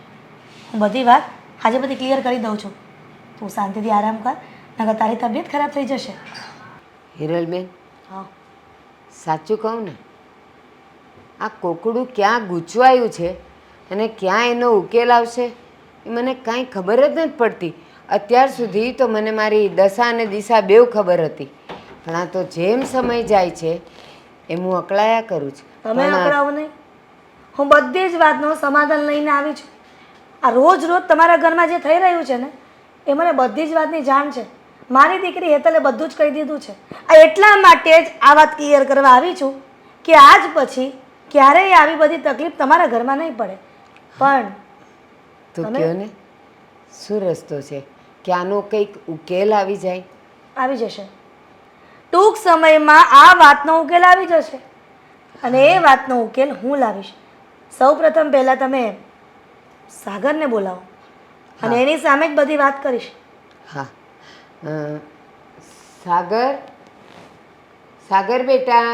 હું બધી વાત આજે બધી ક્લિયર કરી દઉં છું. તું શાંતિથી આરામ કર, નકર તારી તબિયત ખરાબ થઈ જશે. હિરલબેન, હા, સાચું કહું ને, આ કોકડું ક્યાં ગૂંચવાયું છે અને ક્યાં એનો ઉકેલ આવશે એ મને કાંઈ ખબર જ નથી પડતી. અત્યાર સુધી તો મને મારી દશા અને દિશા બેવ ખબર હતી, પણ આ તો જેમ સમય જાય છે એમ હું અકળાયા કરું છું. તમે પણ આ- અકળાવો નહીં. હું બધી જ વાતનું સમાધાન લઈને આવી છું. આ રોજ રોજ તમારા ઘરમાં જે થઈ રહ્યું છે ને એ મને બધી જ વાતની જાણ છે. મારી દીકરી હેતલે બધું જ કહી દીધું છે. આ એટલા માટે જ આ વાત ક્લિયર કરવા આવી છું કે આજ પછી ક્યારેય આવી બધી તકલીફ તમારા ઘરમાં નહીં પડે. પણ તું તમે- કહો ને, શું રસ્તો છે કે આનો કંઈક ઉકેલ આવી જાય? આવી જશે ટૂંક સમયમાં. આ વાતનો ઉકેલ આવી જશે અને એ વાતનો ઉકેલ હું લાવીશ. સૌ પ્રથમ પહેલાં તમે સાગરને બોલાવો અને એની સામે જ બધી વાત કરીશ. હા, સાગર, સાગર બેટા,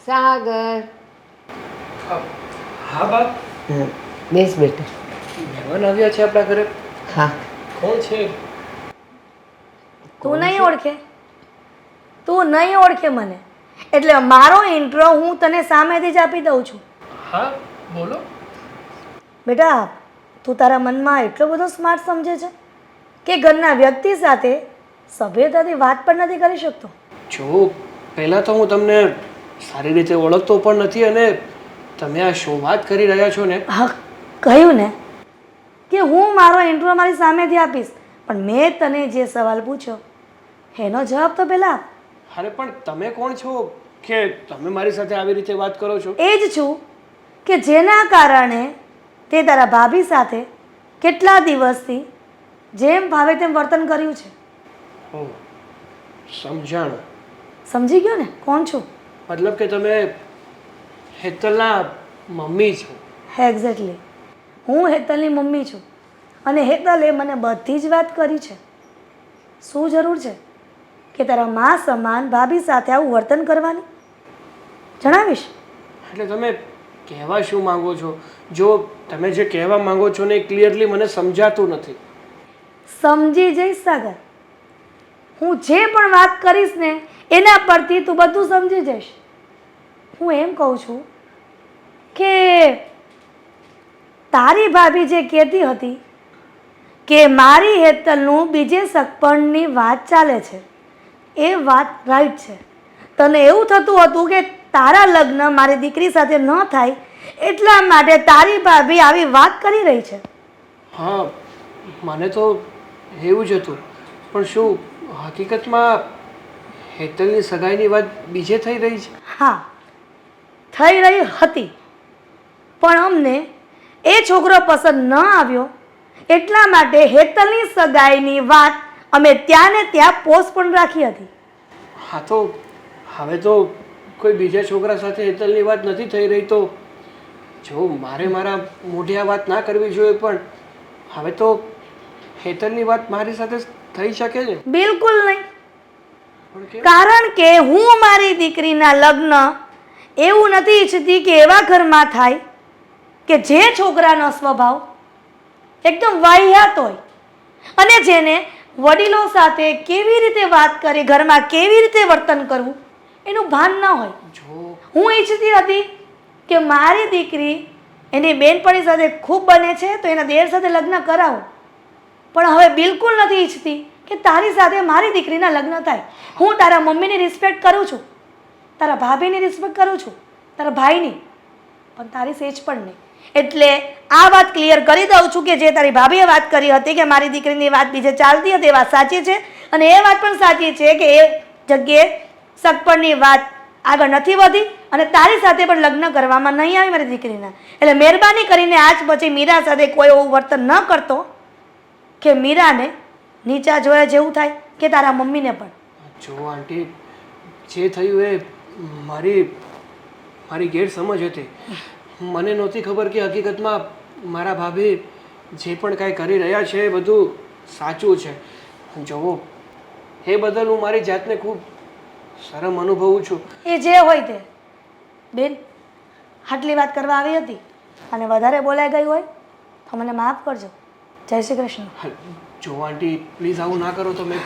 સાગર. હા બાપ, બેસ બેટા. મહેમાન આવ્યા છે આપણા ઘરે. હા, કોણ છે? તું નહીં ઓળખે? તું નહીં ઓળખે મને, એટલે મારો ઇન્ટ્રો હું તને સામેથી જ આપી દઉં છું. હા બોલો. બેટા, તું તારા મનમાં એટલો બધો સ્માર્ટ સમજે છે કે ઘરના વ્યક્તિ સાથે સભ્યતાથી વાત પણ નથી કરી શકતો. જો પહેલાં તો હું તમને સારી રીતે ઓળખતો પણ નથી, અને તમે આ શું વાત કરી રહ્યા છો ને. હા, કહ્યું ને કે હું મારો ઇન્ટ્રો મારી સામેથી આપીશ, પણ મેં તને જે સવાલ પૂછ્યો એનો જવાબ તો પહેલાં આપ. અરે પણ તમે કોણ છો કે તમે મારી સાથે આવી રીતે વાત કરો છો? એ જ છું કે જેના કારણે તે તારા ભાભી સાથે કેટલા દિવસથી જેમ ભાવે તેમ વર્તન કર્યું છે. ઓહ, સમજાણું. સમજી ગયો ને કોણ છું? મતલબ કે તમે હેતલના મમ્મી છો. એક્ઝેક્ટલી, હું હેતલની મમ્મી છું અને હેતલે મને બધી જ વાત કરી છે. શું જરૂર છે કે તારા મા સમાન ભાભી સાથે આવું વર્તન કરવાની? જણાવીશ. એટલે તમે કહેવા શું માંગો છો? જો તમે જે કહેવા માંગો છો ને એ ક્લિયરલી મને સમજાતું નથી. સમજી જઈશ સાગર. હું જે પણ વાત કરીશ ને એના પરથી તું બધું સમજી જઈશ. હું એમ કહું છું કે તારી ભાભી જે કહેતી હતી કે મારી હેતલનું બીજે સગપણની વાત ચાલે છે, એ વાત રાઈટ છે. તને એવું થતું હતું કે તારા લગ્ન મારી દીકરી સાથે ન થાય એટલા માટે તારી ભાભી આવી વાત કરી રહી છે. હા, મને તો એવું જ હતું, પણ શું હકીકતમાં હેતલની સગાઈની વાત બીજે થઈ રહી છે? હા, થઈ રહી હતી, પણ અમને એ છોકરો પસંદ ન આવ્યો એટલા માટે હેતલની સગાઈની વાત અમે ત્યાં ને ત્યાં પોસ્ટપોન રાખી હતી. હા, તો હવે તો કોઈ બીજા છોકરા સાથે હેતલની વાત નથી થઈ રહી, તો જો મારે મારા મોઢે આ વાત ના કરવી જોઈએ, પણ હવે તો હેતલની વાત મારી સાથે થઈ શકે છે. બિલકુલ નહીં, પણ કેમ? કારણ કે હું મારી દીકરીના લગ્ન એવું નથી ઈચ્છતી કે એવા ઘરમાં થાય કે જે છોકરાનો સ્વભાવ એકદમ વાહિયાત હોય અને જેને વડીલો સાથે કેવી રીતે વાત કરી, ઘરમાં કેવી રીતે વર્તન કરવું એનું ભાન ન હોય. જો હું ઈચ્છતી હતી કે મારી દીકરી એની બેનપણી સાથે ખૂબ બને છે તો એના દેર સાથે લગ્ન કરાવો, પણ હવે બિલકુલ નથી ઈચ્છતી કે તારી સાથે મારી દીકરીના લગ્ન થાય. હું તારા મમ્મીની રિસ્પેક્ટ કરું છું, તારા ભાભીની રિસ્પેક્ટ કરું છું, તારા ભાઈની, પણ તારી સેજ પણ નહીં. એટલે આ વાત ક્લિયર કરી દઉં છું કે જે તારી ભાભીએ વાત કરી હતી કે મારી દીકરીની વાત બીજે ચાલતી હતી એ વાત સાચી છે, અને એ વાત પણ સાચી છે કે એ જગ્યાએ સગપણની વાત આગળ નથી વધી અને તારી સાથે પણ લગ્ન કરવામાં નહીં આવી મારી દીકરીના. એટલે મહેરબાની કરીને આજ પછી મીરા સાથે કોઈ એવું વર્તન ન કરતો કે મીરાને નીચા જોયા જેવું થાય કે તારા મમ્મીને પણ. જો આંટી, જે થયું એ મારી ગેરસમજ હતી. મને નહોતી ખબર કે હકીકતમાં મારા ભાભી જે પણ કાંઈ કરી રહ્યા છે એ બધું સાચું છે. જુઓ, એ બદલ હું મારી જાતને ખૂબ શરમ અનુભવું છું. એ જે હોય તે બેન, આટલી વાત કરવા આવી હતી અને વધારે બોલાઈ ગઈ હોય તો મને માફ કરજો. જય શ્રી કૃષ્ણ. જો આંટી પ્લીઝ આવું ના કરો તમે.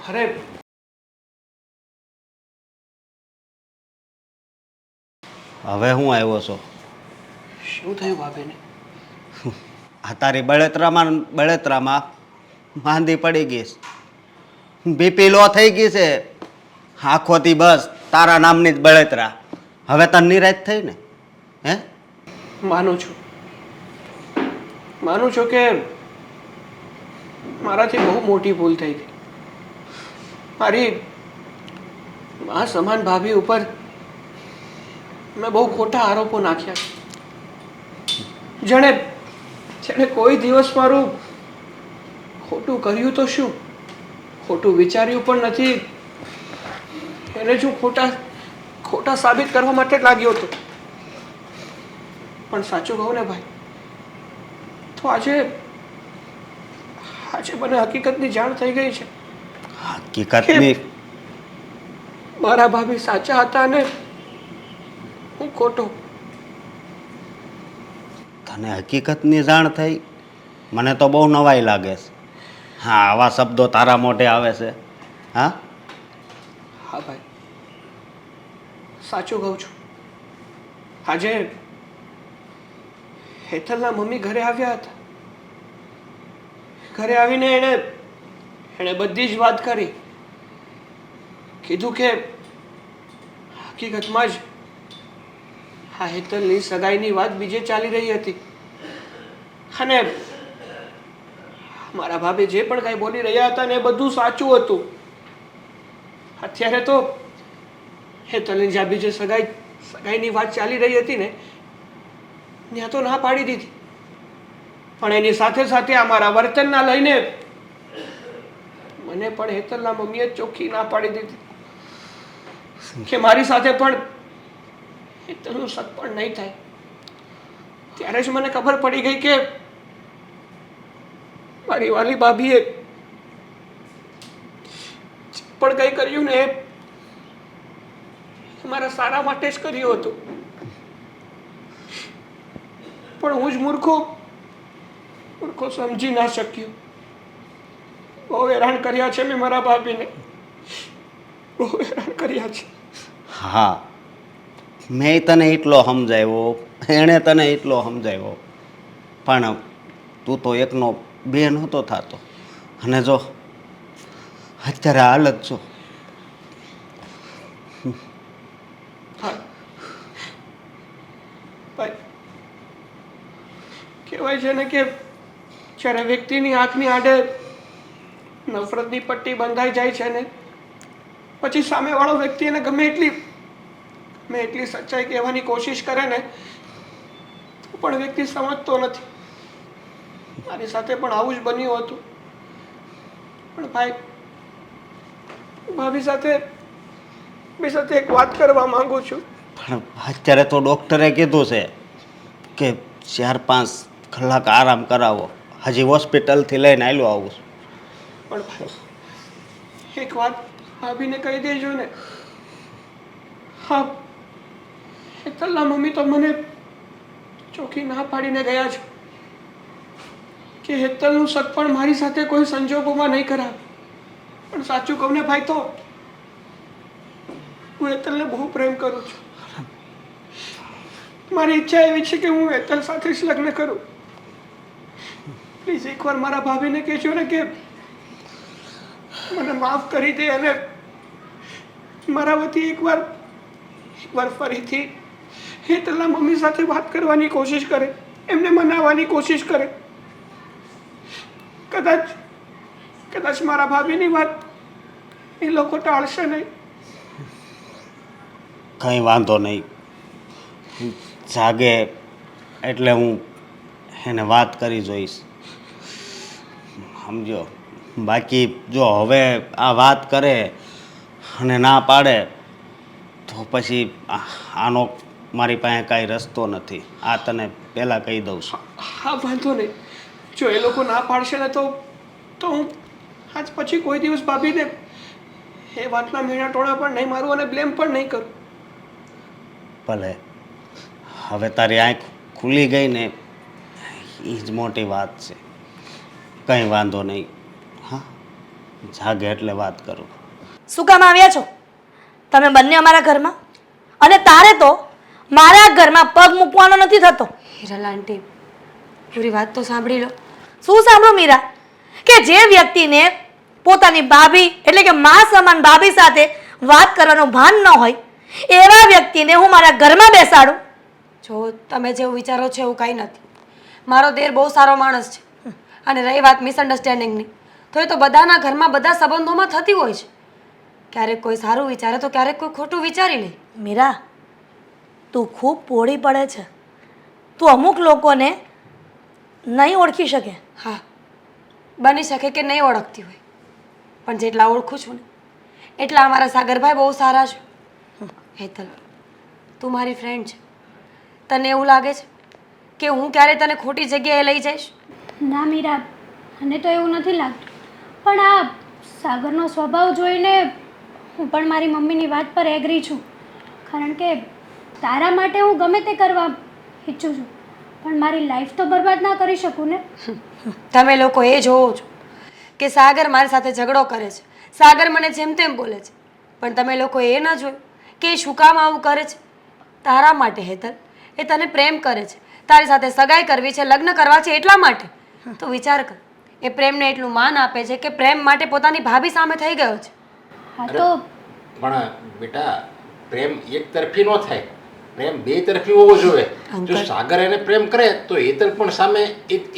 અરે હવે હું આવ્યો છો? શું થયું ભાભીને? આ તારી બળેતરામાં માંદી પડી ગઈશ. બીપી લો થઈ ગઈ છે આખોથી. બસ તારા નામની જ બળેતરા. હવે તને નિરાશ થઈ ને? હે? માનું છું કે મારાથી બહુ મોટી ભૂલ થઈ ગઈ. મારી મા સમાન ભાભી ઉપર મેં બહુ ખોટા આરોપો નાખ્યા છે. જેણે કોઈ દિવસ મારું ખોટું કર્યું તો શું, ખોટું વિચાર્યું પણ નથી. એને જો ખોટા સાબિત કરવા માટે લાગ્યો હતો. પણ સાચું કહું ને ભાઈ, તો આજે મને હકીકતની જાણ થઈ ગઈ છે. હકીકતની? મારા ભાભી સાચા હતા ને હું ખોટો. તને હકીકતની જાણ થઈ? મને તો બહુ નવાઈ લાગે છે. હા, આવા શબ્દો તારા મોઢે આવે છે? હા હા ભાઈ, સાચું કહું છું. આજે હેતલના મમ્મી ઘરે આવ્યા હતા. ઘરે આવીને એણે બધી જ વાત કરી. કીધું કે હકીકતમાં જ આ હેતલની સગાઈની વાત બીજે ચાલી રહી હતી અને મારા ભાભી જે પણ કાંઈ બોલી રહ્યા હતા ને એ બધું સાચું હતું. અત્યારે તો હેતલની જ્યાં બીજે સગાઈની વાત ચાલી રહી હતી ને ત્યાં તો ના પાડી દીધી. પણ એની સાથે સાથે અમારા વર્તનના લઈને મને પણ હેતલના મમ્મીએ ચોખ્ખી ના પાડી દીધી કે મારી સાથે પણ હેતલનું સગપણ નહીં થાય. ત્યારે જ મને ખબર પડી ગઈ કે મારી વાલી ભાભીએ પણ કંઈ કર્યું ને એ મારા સારા માટે જ કર્યું હતું. પણ હું જ મૂર્ખો સમજી ના શક્યો. બહુ હેરાન કર્યા છે મેં મારા ભાભીને, બહુ હેરાન કર્યા છે. હા, મેં તને એટલો સમજાવ્યો, એણે તને એટલો સમજાવ્યો, પણ તું તો એકનો બે નહોતો થતો. અને જો અત્યારે હાલત જો. કહેવાય છે ને કે જ્યારે વ્યક્તિની આંખની આડે નફરતની પટ્ટી બંધાઈ જાય છે ને પછી સામેવાળો વ્યક્તિ એને ગમે એટલી સચ્ચાઈ કહેવાની કોશિશ કરે ને તો પણ વ્યક્તિ સમજતો નથી. મારી સાથે પણ આવું જ બન્યું હતું. પણ ભાઈ, ભાભી સાથે એક વાત કરવા માંગુ છું. પણ અત્યારે તો ડૉક્ટરે કીધું છે કે 4-5 કલાક આરામ કરાવો. હજી હોસ્પિટલથી લઈને આવ્યો આવું છું. પણ ભાઈ, એક વાત ભાભીને કહી દેજો ને. હા, હેતલના મમ્મી તો મને ચોખ્ખી ના પાડીને ગયા છે કે હેતલનું સગપણ મારી સાથે કોઈ સંજોગોમાં નહીં કરાવે. પણ સાચું કહું ને ભાઈ, તો હું હેતલને બહુ પ્રેમ કરું છું. મારી ઈચ્છા એવી છે કે હું હેતલ સાથે જ લગ્ન કરું. પ્લીઝ એકવાર મારા ભાભીને કહેજો ને કે મને માફ કરી દે અને મારા વતી એકવાર ફરીથી હેતલના મમ્મી સાથે વાત કરવાની કોશિશ કરે, એમને મનાવવાની કોશિશ કરે. કદાચ મારા ભાભીની વાત એ લોકો ટાળશે નહીં. કંઈ વાંધો નહીં, જાગે એટલે હું એને વાત કરી જોઈશ, સમજો. બાકી જો હવે આ વાત કરે અને ના પાડે તો પછી આનો મારી પાસે કાંઈ રસ્તો નથી. આ તને પહેલાં કહી દઉં છું. હા, વાંધો નહીં. જો એ લોકો ના પાડશે ને તો હું આજ પછી કોઈ દિવસ ભાભીને એ વાતના મીણા ટોણા પણ નહીં મારું અને બ્લેમ પણ નહીં કરું. ભલે, હવે તારી આંખ ખુલી ગઈ ને એ જ મોટી વાત છે. કંઈ વાંધો નહીં. હા, જાગે એટલે વાત કરું. શું કામ આવ્યા છો તમે બંને અમારા ઘરમાં? અને તારે તો મારા ઘરમાં પગ મૂકવાનો નથી થતો. હિરલ આંટી, પૂરી વાત તો સાંભળી લો. શું સાંભળો મીરા, કે જે વ્યક્તિને પોતાની ભાભી એટલે કે મા સમાન ભાભી સાથે વાત કરવાનું ભાન ન હોય એવા વ્યક્તિને હું મારા ઘરમાં બેસાડું? જો તમે જેવું વિચારો છો એવું કાંઈ નથી. મારો દેર બહુ સારો માણસ છે. અને રહી વાત મિસઅન્ડરસ્ટેન્ડિંગની, તો એ તો બધાના ઘરમાં બધા સંબંધોમાં થતી હોય છે. ક્યારેક કોઈ સારું વિચારે તો ક્યારેક કોઈ ખોટું વિચારી લે. મીરા, તું ખૂબ પોળી પડે છે. તું અમુક લોકોને નહીં ઓળખી શકે. હા, બની શકે કે નહીં ઓળખતી હોય, પણ જેટલા ઓળખું છું ને એટલા અમારા સાગરભાઈ બહુ સારા છે. હેતલ, તું મારી ફ્રેન્ડ છે. તને એવું લાગે છે કે હું ક્યારે તને ખોટી જગ્યાએ લઈ જઈશ? ના મીરા, મને તો એવું નથી લાગતું. પણ આ સાગરનો સ્વભાવ જોઈને હું પણ મારી મમ્મીની વાત પર એગ્રી છું. કારણ કે તારા માટે હું ગમે તે કરવા ઈચ્છું છું, પણ મારી લાઈફ તો બરબાદ ના કરી શકું ને. તમે લોકો એ જોવો છો કે સાગર મારી સાથે ઝઘડો કરે છે, સાગર મને જેમ તેમ બોલે છે, પણ તમે લોકો એ ન જોયું કે એ શું કામ આવું કરે છે? તારા માટે હેતલ, એ તને પ્રેમ કરે છે, તારી સાથે સગાઈ કરવી છે, લગ્ન કરવા છે એટલા માટે. તો વિચાર કર, એ પ્રેમને એટલું માન આપે છે કે પ્રેમ માટે પોતાની ભાભી સામે થઈ ગયો છે. હા તો પણ બેટા, પ્રેમ એક તરફી ન થાય, પ્રેમ બે તરફી હોવો જોઈએ. જો સાગર એને પ્રેમ કરે તો હેતલ પણ સામે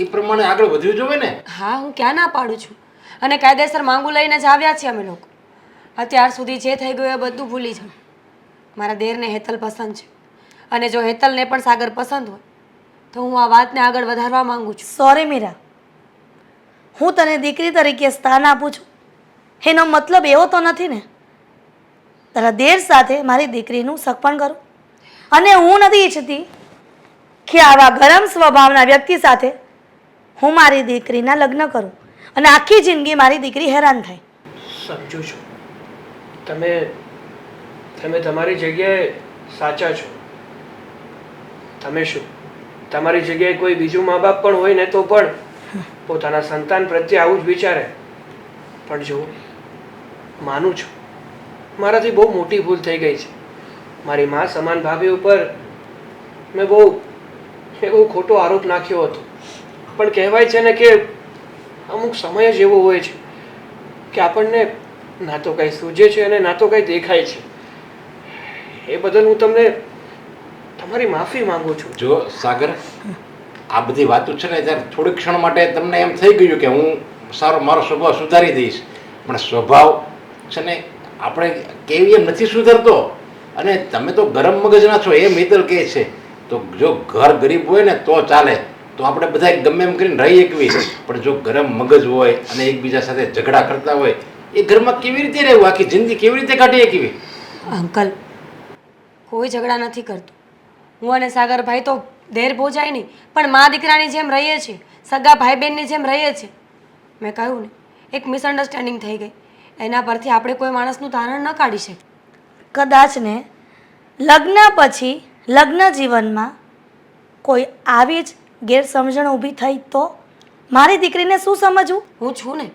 એ પ્રમાણે આગળ વધવું જોઈએ ને. હા, હું ક્યાં ના પાડું છું, અને કાયદેસર માંગુ લઈને જ આવ્યા છીએ અમે લોકો. અત્યાર સુધી જે થઈ ગયું એ બધું ભૂલી જાઓ. મારા દેરને હેતલ પસંદ છે, અને જો હેતલને પણ સાગર પસંદ હોય તો હું આ વાતને આગળ વધારવા માંગુ છું. સોરી મીરા, હું તને દીકરી તરીકે સ્થાન આપું છું એનો મતલબ એવો તો નથી ને તારા દેર સાથે મારી દીકરીનું સગપણ કરું. અને હું નથી ઈચ્છતી કે આવા ગરમ સ્વભાવના વ્યક્તિ સાથે હું મારી દીકરીના લગ્ન કરું અને આખી જિંદગી મારી દીકરી હેરાન થાય. સમજુ છું. તમે તમારી જગ્યાએ સાચા છો. તમે શું, તમારી જગ્યાએ કોઈ બીજું મા બાપ પણ હોય ને તો પણ પોતાના સંતાન પ્રત્યે આવું જ વિચારે. પણ જો, માનું છું મારાથી બહુ મોટી ભૂલ થઈ ગઈ છે. મારી મા સમાન ભાભી ઉપર મેં બહુ ખોટો આરોપ નાખ્યો હતો. પણ કહેવાય છે ને કે અમુક સમય જ એવો હોય છે કે આપણને ના તો કંઈ સૂઝે છે અને ના તો કંઈ દેખાય છે. એ બદલ હું તમને તમારી માફી માંગુ છું. જો સાગર, આ બધી વાતો છે ને ત્યારે થોડીક ક્ષણ માટે તમને એમ થઈ ગયું કે હું મારો સ્વભાવ સુધારી દઈશ, પણ સ્વભાવ છે ને આપણે કેવી એમ નથી સુધરતો. અને તમે તો ગરમ મગજના છો એમ હેતલ કહે છે. તો જો ઘર ગરીબ હોય ને તો ચાલે, તો આપણે બધા ગમે એમ કરીને રહી શકવી. પણ જો ગરમ મગજ હોય અને એકબીજા સાથે ઝઘડા કરતા હોય એ ઘરમાં કેવી રીતે રહેવું? આખી જિંદગી કેવી રીતે કાઢી શકવી? અંકલ, કોઈ ઝઘડા નથી કરતું. હું અને સાગરભાઈ તો દેર ભોજાય નહીં, પણ મા દીકરાની જેમ રહીએ છીએ, સગા ભાઈ બહેનની જેમ રહીએ છીએ. મેં કહ્યું ને, એક મિસઅન્ડરસ્ટેન્ડિંગ થઈ ગઈ, એના પરથી આપણે કોઈ માણસનું તારણ ન કાઢી શકીએ. કદાચ ને લગ્ન પછી લગ્ન જીવનમાં કોઈ આવી જ ગેરસમજણ ઊભી થઈ તો મારી દીકરીને શું સમજવું? હું છું ને,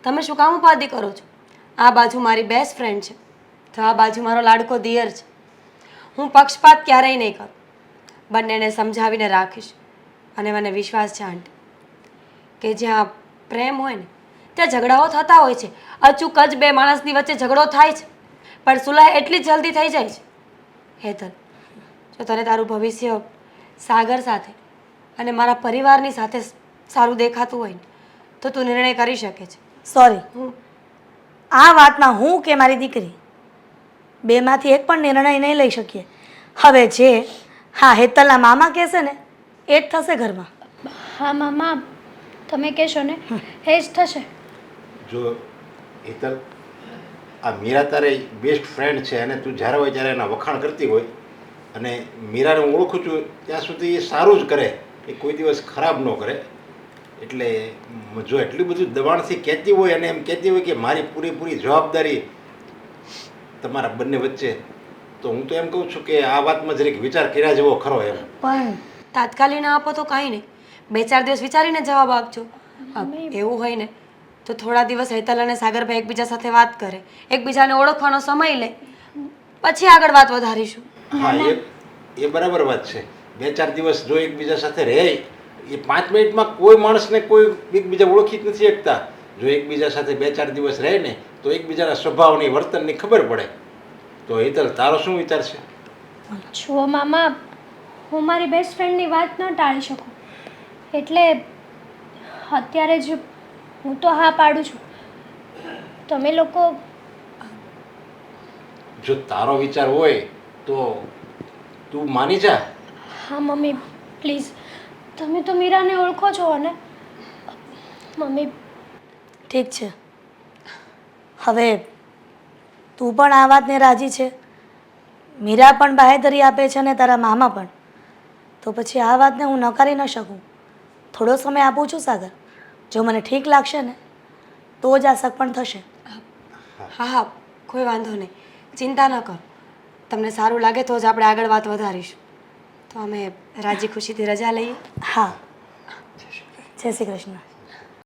તમે શું કામ ઉપાધિ કરો છો? આ બાજુ મારી બેસ્ટ ફ્રેન્ડ છે, તો આ બાજુ મારો લાડકો દિયર છે. હું પક્ષપાત ક્યારેય નહીં કરું, બંનેને સમજાવીને રાખીશ. અને મને વિશ્વાસ છે આંટી કે જ્યાં પ્રેમ હોય ને ત્યાં ઝઘડાઓ થતા હોય છે. અચૂક જ બે માણસની વચ્ચે ઝઘડો થાય છે, પણ સુલહ એટલી જ જલ્દી થઈ જાય છે. હેતલ, જો તને તારું ભવિષ્ય સાગર સાથે અને મારા પરિવારની સાથે સારું દેખાતું હોય ને તો તું નિર્ણય કરી શકે છે. સોરી, આ વાતમાં હું કે મારી દીકરી બેમાંથી એક પણ નિર્ણય નહીં લઈ શકીએ. હવે જે હા હેતલના મામા કહેશે ને એ જ થશે ઘરમાં. હા મામા, તમે કહેશો ને એ જ થશે. જો હેતલ, આ મીરા તારે બેસ્ટ ફ્રેન્ડ છે અને તું જ્યારે હોય ત્યારે એના વખાણ કરતી હોય, અને મીરાને હું ઓળખું છું ત્યાં સુધી એ સારું જ કરે, એ કોઈ દિવસ ખરાબ ન કરે. એટલે જો એટલું બધું દબાણથી કહેતી હોય અને એમ કહેતી હોય કે મારી પૂરેપૂરી જવાબદારી તમારા બંને વચ્ચે, તો હું તો એમ કહું છું કે આ વાતમાં જરીક વિચાર કર્યા જેવો ખરો એમ. પણ તાત્કાલિક ના આપો તો કાંઈ નહીં, 2-4 દિવસ વિચારીને જવાબ આપજો. એવું હોય ને તો થોડા દિવસ હેતલ અને સાગરભાઈ એકબીજા સાથે વાત કરે, એકબીજાને ઓળખવાનો સમય લે, પછી આગળ વાત વધારીશું. હા એ બરાબર વાત છે. 2-4 દિવસ જો એકબીજા સાથે રહે, એ 5 મિનિટમાં કોઈ માણસને કોઈ એકબીજા ઓળખી જ નથી શકતા. જો એકબીજા સાથે 2-4 દિવસ રહે ને તો એકબીજાના સ્વભાવની વર્તનની ખબર પડે. તો હેતલ તારો શું વિચાર છે? જુઓ મામા, હું મારી બેસ્ટ ફ્રેન્ડની વાત ન ટાળી શકું, એટલે અત્યારે જ હું તો હા પાડું છું. તમે લોકો જો તારો વિચાર હોય તો તું માની જા. હા મમ્મી પ્લીઝ, તમે તો મીરાને ઓળખો છો ને મમ્મી. ઠીક છે, હવે તું પણ આ વાતને રાજી છે, મીરા પણ બાહેધરી આપે છે અને તારા મામા પણ, તો પછી આ વાતને હું નકારી ન શકું. થોડો સમય આપું છું સાગર, જો મને ઠીક લાગશે ને તો જ આ સગપણ થશે. હા હા, કોઈ વાંધો નહીં, ચિંતા ન કરો. તમને સારું લાગે તો જ આપણે આગળ વાત વધારીશું. તો અમે રાજી ખુશીથી રજા લઈએ. હા, જય શ્રી કૃષ્ણ.